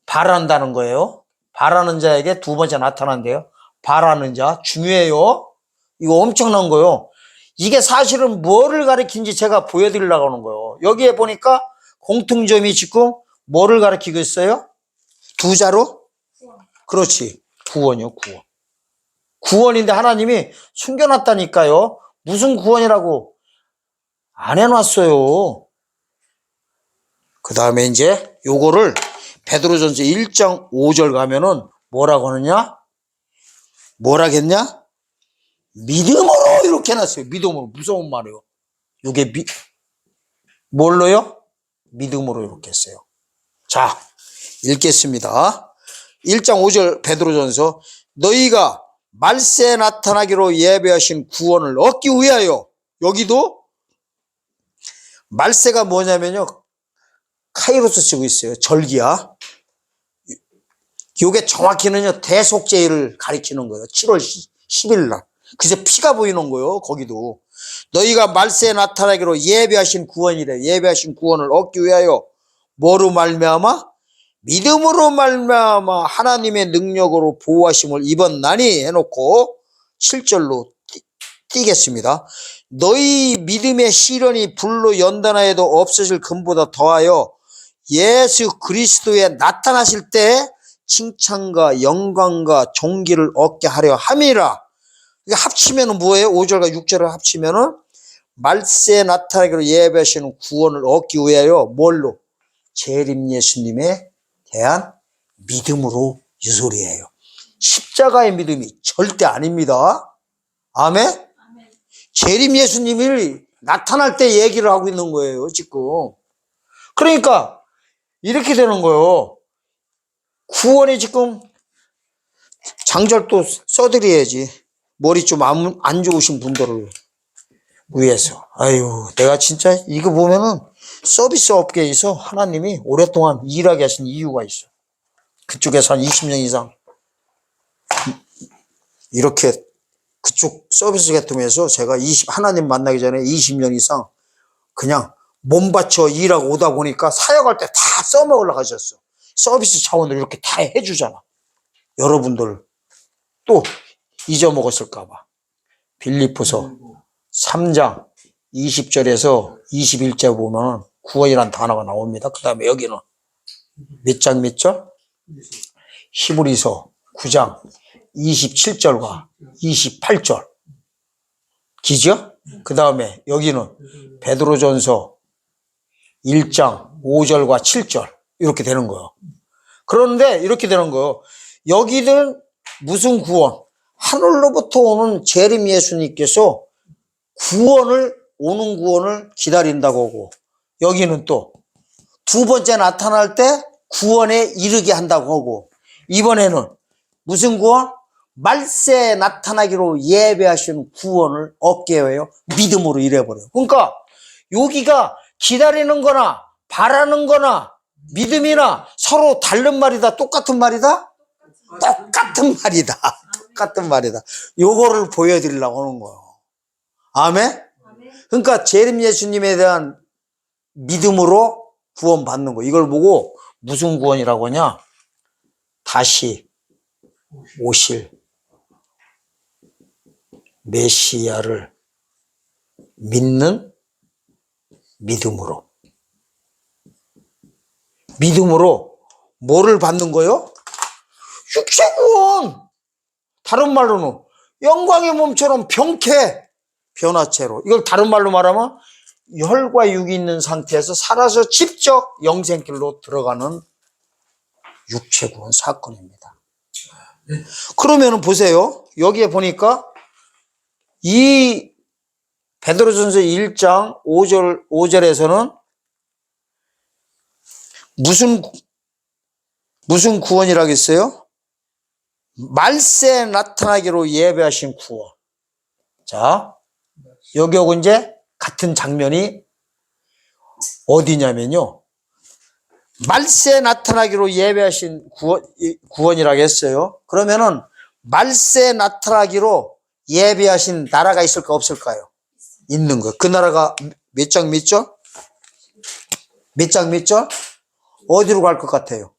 바란다는 거예요. 바라는 자에게 두 번째 나타난대요. 바라는 자 중요해요. 이거 엄청난 거예요. 이게 사실은 뭐를 가리키는지 제가 보여드리려고 하는 거예요. 여기에 보니까 공통점이 지금 뭐를 가리키고 있어요? 두 자로? 그렇지. 구원이요, 구원. 구원인데 하나님이 숨겨놨다니까요. 무슨 구원이라고 안 해놨어요. 그 다음에 이제 요거를 베드로전서 1장 5절 가면은 뭐라고 하느냐? 뭐라겠냐? 믿음으로 이렇게 해놨어요. 믿음으로. 무서운 말이에요. 이게 뭘로요? 믿음으로 이렇게 했어요. 자, 읽겠습니다. 1장 5절 베드로전서 너희가 말세에 나타나기로 예배하신 구원을 얻기 위하여 여기도 말세가 뭐냐면요. 카이로스 쓰고 있어요. 절기야. 이게 정확히는요. 대속죄를 가리키는 거예요. 7월 10일 날. 그래서 피가 보이는 거예요. 거기도. 너희가 말세에 나타나기로 예배하신 구원이래. 예배하신 구원을 얻기 위하여 뭐로 말미암아? 믿음으로 말미암아 하나님의 능력으로 보호하심을 입었나니 해놓고 7절로 띄겠습니다. 너희 믿음의 시련이 불로 연단하여도 없어질 금보다 더하여 예수 그리스도에 나타나실 때 칭찬과 영광과 존귀를 얻게 하려 함이라. 이게 합치면은 뭐예요? 5절과 6절을 합치면은 말세에 나타나기로 예배하시는 구원을 얻기 위하여 뭘로? 재림 예수님에 대한 믿음으로 유소리예요. 십자가의 믿음이 절대 아닙니다. 아멘? 재림 예수님이 나타날 때 얘기를 하고 있는 거예요, 지금. 그러니까 이렇게 되는 거예요. 구원이 지금 장절도 써드려야지. 머리 좀 안 좋으신 분들을 위해서. 아유, 내가 진짜 이거 보면은 서비스 업계에서 하나님이 오랫동안 일하게 하신 이유가 있어. 그쪽에서 한 20년 이상 이렇게 그쪽 서비스 계통에서 제가 하나님 만나기 전에 20년 이상 그냥 몸 바쳐 일하고 오다 보니까 사역할 때 다 써먹으려고 하셨어. 서비스 차원으로 이렇게 다 해주잖아. 여러분들 또 잊어먹었을까봐. 빌립보서 3장 20절에서 21절 보면 구원이라는 단어가 나옵니다. 그 다음에 여기는 몇 장 몇 절? 히브리서 9장 27절과 28절. 기죠? 그 다음에 여기는 베드로전서 1장 5절과 7절. 이렇게 되는 거예요. 그런데 이렇게 되는 거예요. 여기는 무슨 구원? 하늘로부터 오는 재림 예수님께서 오는 구원을 기다린다고 하고, 여기는 또 두 번째 나타날 때 구원에 이르게 한다고 하고, 이번에는 무슨 구원? 말세에 나타나기로 예배하신 구원을 얻게 해요. 믿음으로 이래버려요. 그러니까 여기가 기다리는 거나 바라는 거나 믿음이나 서로 다른 말이다, 똑같은 말이다? 똑같은 말이다. 똑같은 말이다. 요거를 보여드리려고 하는 거예요. 아멘? 그러니까 재림 예수님에 대한 믿음으로 구원받는 거. 이걸 보고 무슨 구원이라고 하냐? 다시 오실 메시아를 믿는 믿음으로. 믿음으로 뭐를 받는 거요? 육체 구원. 다른 말로는 영광의 몸처럼 병쾌 변화체로. 이걸 다른 말로 말하면 혈과 육이 있는 상태에서 살아서 직접 영생길로 들어가는 육체 구원 사건입니다. 그러면은 보세요. 여기에 보니까 이 베드로전서 1장 5절에서는 무슨 구원이라고 했어요? 말세에 나타나기로 예배하신 구원. 자, 여기하고 이제 같은 장면이 어디냐면요. 말세에 나타나기로 예배하신 구원이라고 했어요. 그러면은 말세에 나타나기로 예배하신 나라가 있을까 없을까요? 있는 거예요. 그 나라가 몇 장 몇 절? 몇 장 몇 절? 어디로 갈 것 같아요?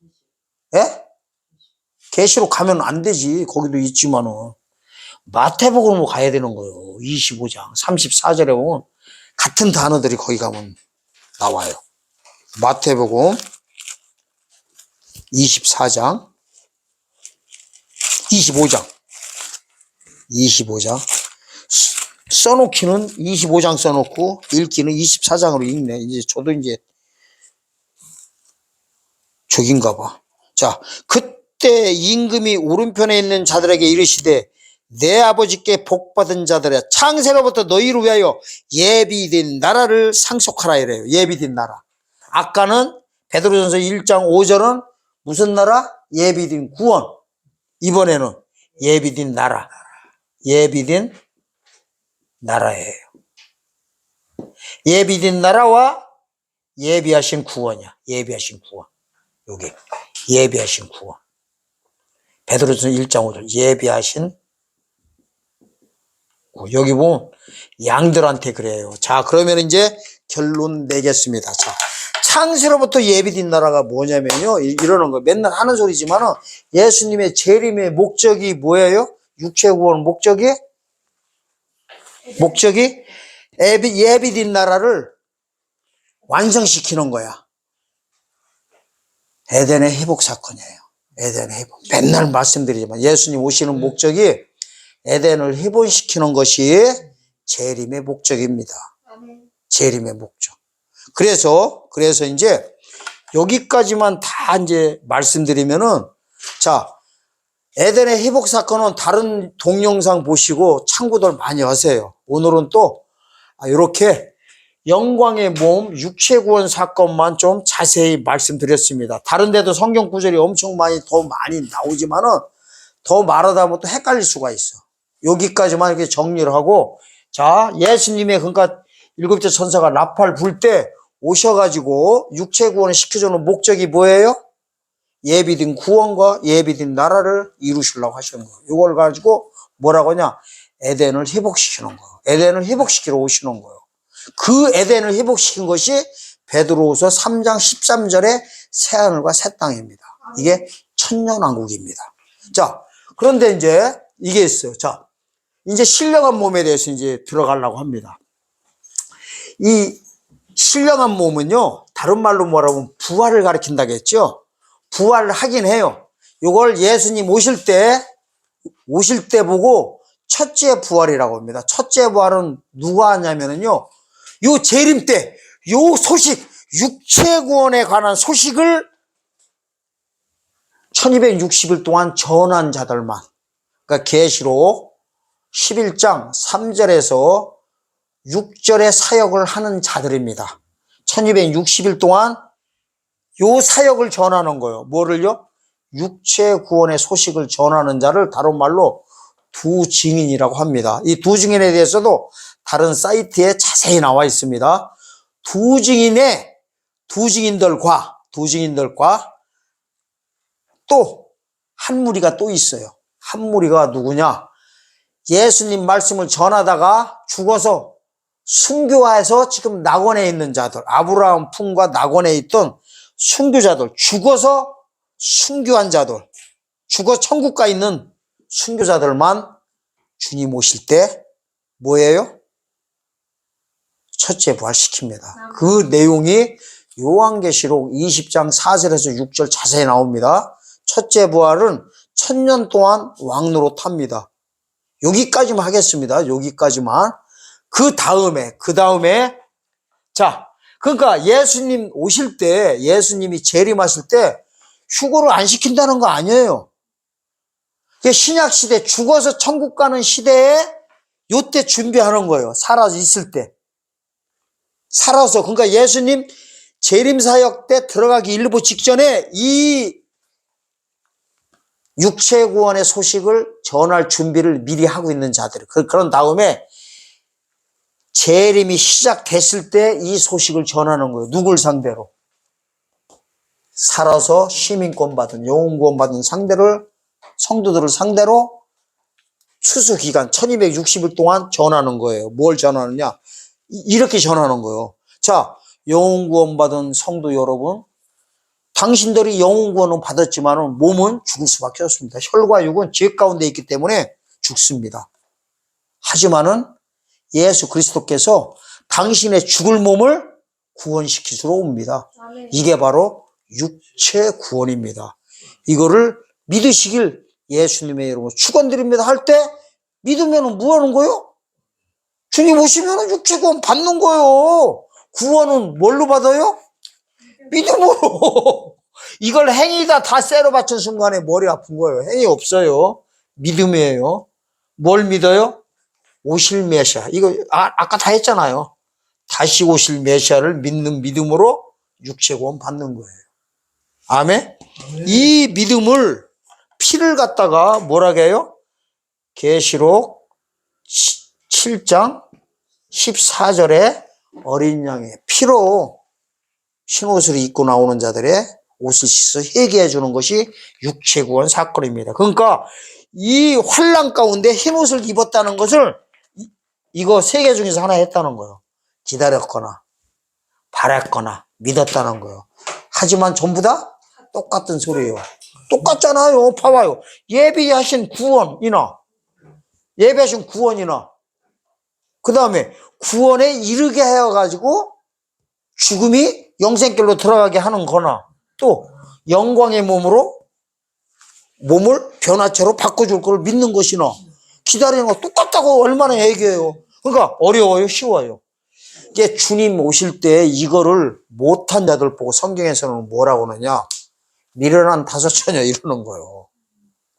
예? 계시록 가면 안 되지. 거기도 있지만은. 마태복음으로 가야 되는 거예요. 25장 34절에 보면 같은 단어들이 거기 가면 나와요. 마태복음 24장 25장 써놓기는 25장 써놓고 읽기는 24장으로 읽네. 이제 저도 이제 저긴가 봐. 자, 그때 임금이 오른편에 있는 자들에게 이르시되 내 아버지께 복받은 자들아 창세로부터 너희를 위하여 예비된 나라를 상속하라 이래요. 예비된 나라. 아까는 베드로전서 1장 5절은 무슨 나라? 예비된 구원. 이번에는 예비된 나라. 예비된 나라예요. 예비된 나라와 예비하신 구원이야. 예비하신 구원. 여기 예비하신 구원. 베드로전서 1장 5절 예비하신 여기 보면 양들한테 그래요. 자, 그러면 이제 결론 내겠습니다. 자, 창세로부터 예비된 나라가 뭐냐면요. 이러는 거 맨날 하는 소리지만은 예수님의 재림의 목적이 뭐예요? 육체 구원 목적이 예비된 나라를 완성시키는 거야. 에덴의 회복 사건이에요. 에덴의 회복. 맨날 말씀드리지만 예수님 오시는 목적이 에덴을 회복시키는 것이 재림의 목적입니다. 재림의 목적. 그래서 이제 여기까지만 다 이제 말씀드리면은 자, 에덴의 회복 사건은 다른 동영상 보시고 참고들 많이 하세요. 오늘은 또 이렇게 영광의 몸 육체 구원 사건만 좀 자세히 말씀드렸습니다. 다른 데도 성경 구절이 엄청 더 많이 나오지만은 더 말하다 보면 또 헷갈릴 수가 있어. 여기까지만 이렇게 정리를 하고, 자, 예수님의 그러니까 일곱째 천사가 나팔 불 때 오셔가지고 육체 구원을 시켜주는 목적이 뭐예요? 예비된 구원과 예비된 나라를 이루시려고 하시는 거예요. 이걸 가지고 뭐라고 하냐? 에덴을 회복시키는 거예요. 에덴을 회복시키러 오시는 거예요. 그 에덴을 회복시킨 것이 베드로후서 3장 13절의 새하늘과 새 땅입니다. 이게 천년왕국입니다. 자, 그런데 이제 이게 있어요. 자, 이제 신령한 몸에 대해서 이제 들어가려고 합니다. 이 신령한 몸은요, 다른 말로 뭐라고 하면 부활을 가리킨다고 했죠? 부활을 하긴 해요. 이걸 예수님 오실 때 보고 첫째 부활이라고 합니다. 첫째 부활은 누가 하냐면요, 요 재림 때, 요 소식, 육체 구원에 관한 소식을 1260일 동안 전한 자들만, 그러니까 계시록 11장 3절에서 6절의 사역을 하는 자들입니다. 1260일 동안 요 사역을 전하는 거예요. 뭐를요? 육체 구원의 소식을 전하는 자를 다른 말로 두 증인이라고 합니다. 이 두 증인에 대해서도 다른 사이트에 자세히 나와 있습니다. 두 증인들과 또 한 무리가 또 있어요. 한 무리가 누구냐? 예수님 말씀을 전하다가 죽어서 순교해서 지금 낙원에 있는 자들, 아브라함 품과 낙원에 있던 순교자들, 죽어서 순교한 자들, 죽어 천국 가 있는 순교자들만 주님 오실 때 뭐예요? 첫째 부활시킵니다. 그 내용이 요한계시록 20장 4절에서 6절 자세히 나옵니다. 첫째 부활은 1000년 동안 왕노릇합니다. 여기까지만 하겠습니다. 여기까지만. 그 다음에 자, 그러니까 예수님 오실 때, 예수님이 재림하실 때 휴거를 안 시킨다는 거 아니에요. 신약 시대, 죽어서 천국 가는 시대에 요때 준비하는 거예요. 살아 있을 때. 살아서. 그러니까 예수님 재림 사역 때 들어가기 일부 직전에 이 육체 구원의 소식을 전할 준비를 미리 하고 있는 자들. 그런 다음에 재림이 시작됐을 때 이 소식을 전하는 거예요. 누굴 상대로? 살아서 시민권 받은, 영혼 구원 받은 성도들을 상대로 추수 기간 1260일 동안 전하는 거예요. 뭘 전하느냐? 이렇게 전하는 거예요. 자, 영혼 구원 받은 성도 여러분, 당신들이 영혼 구원은 받았지만 몸은 죽을 수밖에 없습니다. 혈과 육은 죄 가운데 있기 때문에 죽습니다. 하지만은 예수 그리스도께서 당신의 죽을 몸을 구원시키시러 옵니다. 아멘. 이게 바로 육체 구원입니다. 이거를 믿으시길 예수님의 이름으로 축원드립니다 할 때 믿으면 뭐 하는 거예요? 주님 오시면 육체 구원 받는 거예요. 구원은 뭘로 받아요? 믿음으로. 이걸 행위다 다 쎄로 받친 순간에 머리 아픈 거예요. 행위 없어요. 믿음이에요. 뭘 믿어요? 오실 메시아. 이거 아까 다 했잖아요. 다시 오실 메시아를 믿는 믿음으로 육체 구원 받는 거예요. 아멘? 이 믿음을 피를 갖다가 뭐라고 해요? 계시록 7장 14절에 어린 양의 피로 흰옷을 입고 나오는 자들의 옷을 씻어 회개해 주는 것이 육체 구원 사건입니다. 그러니까 이 환난 가운데 흰옷을 입었다는 것을 이거 세 개 중에서 하나 했다는 거예요. 기다렸거나 바랐거나 믿었다는 거예요. 하지만 전부 다 똑같은 소리예요. 똑같잖아요. 봐봐요. 예비하신 구원이나 그 다음에 구원에 이르게 하여가지고 죽음이 영생길로 들어가게 하는 거나 또 영광의 몸을 변화체로 바꿔줄 걸 믿는 것이나 기다리는 거 똑같다고 얼마나 얘기해요. 그러니까 어려워요? 쉬워요? 이게 주님 오실 때 이거를 못한 자들 보고 성경에서는 뭐라고 하느냐? 미련한 다섯처녀 이러는 거예요.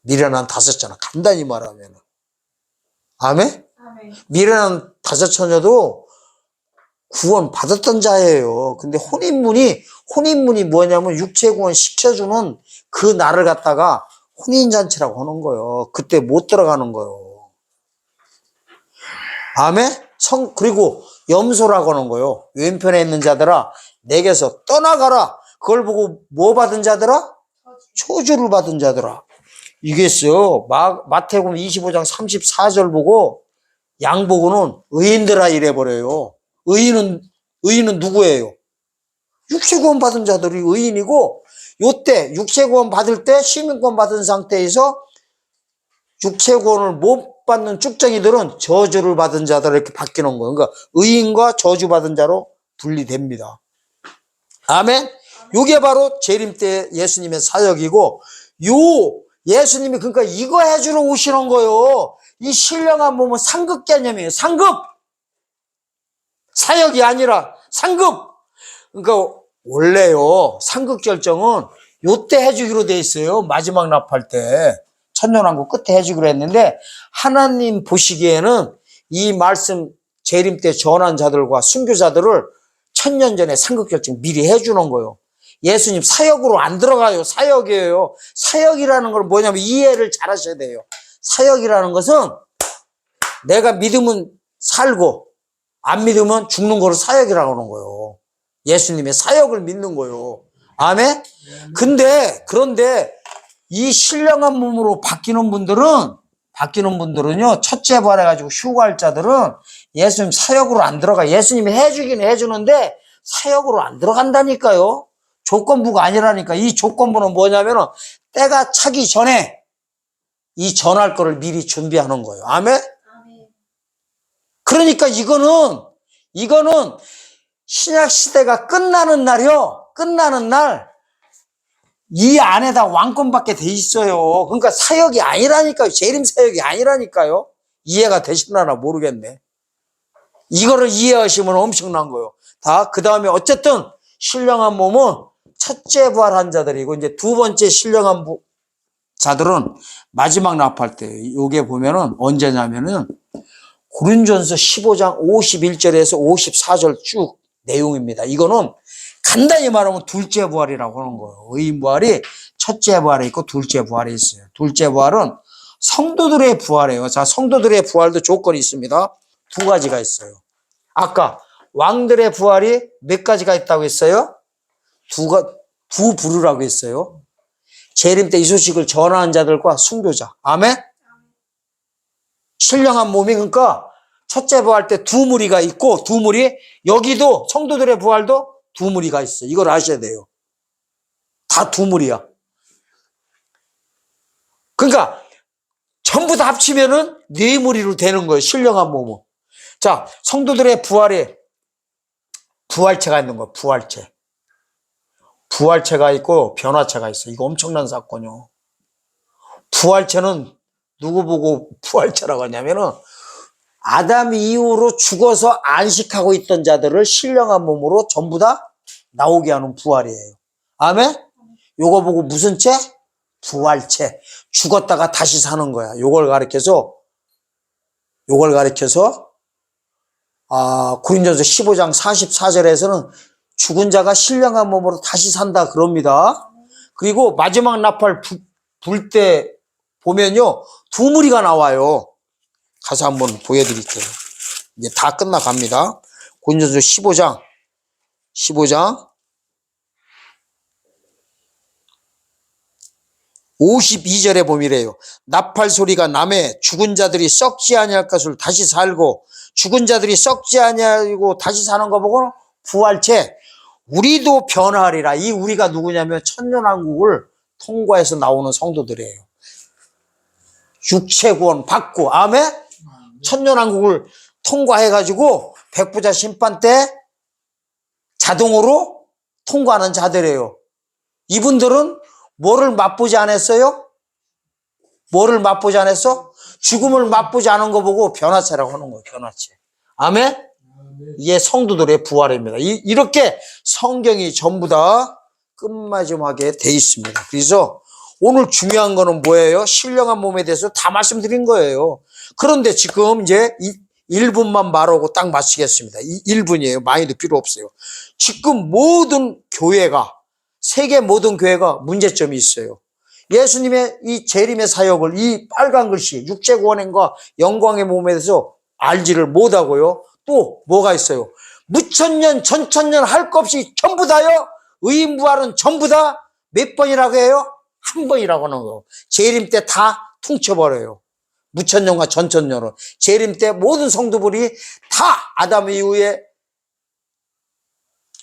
미련한 다섯처녀 간단히 말하면. 아멘? 아멘. 미련한 다섯처녀도 구원 받았던 자예요. 근데 혼인문이 뭐냐면 육체 구원 시켜주는 그 날을 갖다가 혼인잔치라고 하는 거예요. 그때 못 들어가는 거예요. 아멘? 그리고 염소라고 하는 거예요. 왼편에 있는 자들아, 내게서 떠나가라. 그걸 보고 뭐 받은 자들아? 초주를 받은 자들아. 이게 있어요. 마태복음 25장 34절 보고 양보고는 의인들아 이래버려요. 의인은 누구예요? 육체구원 받은 자들이 의인이고, 요때 육체구원 받을 때 시민권 받은 상태에서 육체구원을 못 받는 쭉정이들은 저주를 받은 자들 이렇게 바뀌는 거예요. 그러니까 의인과 저주 받은 자로 분리됩니다. 아멘? 요게 바로 재림 때 예수님의 사역이고, 예수님이 그러니까 이거 해주러 오시는 거예요. 이 신령한 몸은 상급 개념이에요. 상급! 사역이 아니라 상급! 그러니까 원래요, 상급 결정은 요때 해주기로 돼 있어요. 마지막 납할 때. 천년왕국 끝에 해주기로 했는데, 하나님 보시기에는 이 말씀 재림 때 전한 자들과 순교자들을 1000년 전에 상급 결정 미리 해주는 거예요. 예수님 사역으로 안 들어가요. 사역이에요. 사역이라는 걸 뭐냐면 이해를 잘 하셔야 돼요. 사역이라는 것은 내가 믿으면 살고 안 믿으면 죽는 거를 사역이라고 하는 거예요. 예수님의 사역을 믿는 거예요. 아멘? 그런데 이 신령한 몸으로 바뀌는 분들은요, 첫째 부활해가지고 휴가할 자들은 예수님 사역으로 안 들어가. 예수님이 해주긴 해주는데 사역으로 안 들어간다니까요. 조건부가 아니라니까. 이 조건부는 뭐냐면은 때가 차기 전에 이 전할 거를 미리 준비하는 거예요. 아멘? 아멘. 그러니까 이거는 신약 시대가 끝나는 날이요. 끝나는 날 이 안에다 왕권받게 돼 있어요. 그러니까 사역이 아니라니까요. 재림 사역이 아니라니까요. 이해가 되시려나 모르겠네. 이거를 이해하시면 엄청난 거예요. 그 다음에 어쨌든 신령한 몸은 첫째 부활한 자들이고, 이제 두 번째 신령한 자들은 마지막 납할 때, 요게 보면은 언제냐면은 고린전서 15장 51절에서 54절 쭉 내용입니다. 이거는 간단히 말하면 둘째 부활이라고 하는 거예요. 의인 부활이 첫째 부활이 있고 둘째 부활이 있어요. 둘째 부활은 성도들의 부활이에요. 자, 성도들의 부활도 조건이 있습니다. 두 가지가 있어요. 아까 왕들의 부활이 몇 가지가 있다고 했어요? 두 부류라고 했어요. 재림 때 이 소식을 전하는 자들과 순교자. 아멘? 신령한 몸이, 그러니까 첫째 부활 때 두 무리가 있고, 두 무리, 여기도 성도들의 부활도 두 무리가 있어요. 이걸 아셔야 돼요. 다 두 무리야. 그러니까 전부 다 합치면은 네 무리로 되는 거예요. 신령한 몸은. 자, 성도들의 부활에 부활체가 있는 거예요. 부활체. 부활체가 있고 변화체가 있어요. 이거 엄청난 사건이요. 부활체는 누구 보고 부활체라고 하냐면은 아담 이후로 죽어서 안식하고 있던 자들을 신령한 몸으로 전부 다 나오게 하는 부활이에요. 아멘? 요거 보고 무슨 체? 부활체. 죽었다가 다시 사는 거야. 요걸 가리켜서 고린도전서 15장 44절에서는 죽은 자가 신령한 몸으로 다시 산다 그럽니다. 그리고 마지막 나팔 불 때 보면요, 두 무리가 나와요. 가서 한번 보여드릴게요. 이제 다 끝나갑니다. 고린도전서 15장 52절에 보미래요. 나팔 소리가 나매 죽은 자들이 썩지 아니할 것을 다시 살고, 죽은 자들이 썩지 아니하고 다시 사는 거 보고 부활체, 우리도 변화하리라. 이 우리가 누구냐면 천년왕국을 통과해서 나오는 성도들이에요. 육체 구원 받고, 아멘? 천년왕국을 통과해가지고 백부자 심판 때 자동으로 통과하는 자들이에요. 이분들은 뭐를 맛보지 않았어요? 뭐를 맛보지 않았어? 죽음을 맛보지 않은 거 보고 변화체라고 하는 거예요. 변화체. 아멘? 이게 성도들의 부활입니다. 이렇게 성경이 전부 다 끝마지막에 돼 있습니다. 그래서 오늘 중요한 거는 뭐예요? 신령한 몸에 대해서 다 말씀드린 거예요. 그런데 지금 이제 1분만 말하고 딱 마치겠습니다. 1분이에요. 많이도 필요 없어요. 지금 모든 교회가, 세계 모든 교회가 문제점이 있어요. 예수님의 이 재림의 사역을, 이 빨간 글씨, 육체 구원행과 영광의 몸에 대해서 알지를 못하고요. 또 뭐가 있어요? 무천년, 전천년 할 것 없이 전부 다요. 의인 부활은 전부 다 몇 번이라고 해요? 한 번이라고 하는 거. 재림 때 다 퉁쳐버려요. 무천년과 전천년은. 재림 때 모든 성도들이 다 아담 이후에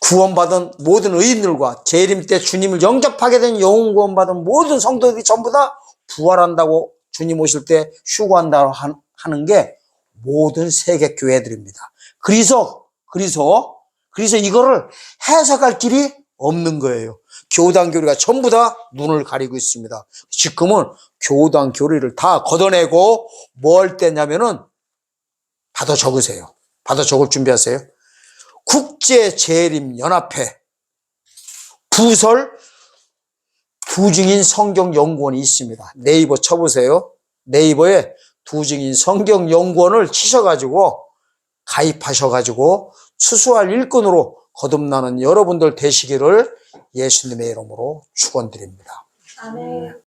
구원받은 모든 의인들과 재림 때 주님을 영접하게 된 영혼 구원받은 모든 성도들이 전부 다 부활한다고, 주님 오실 때 휴거한다고 하는 게 모든 세계 교회들입니다. 그래서 이거를 해석할 길이 없는 거예요. 교단 교리가 전부 다 눈을 가리고 있습니다. 지금은 교단 교리를 다 걷어내고 뭐 할 때냐면은, 받아 적으세요. 받아 적을 준비하세요. 국제재림연합회 부설 두증인 성경연구원이 있습니다. 네이버 쳐보세요. 네이버에 두증인 성경연구원을 치셔가지고 가입하셔가지고 추수할 일꾼으로 거듭나는 여러분들 되시기를 예수님의 이름으로 축원드립니다. 아멘.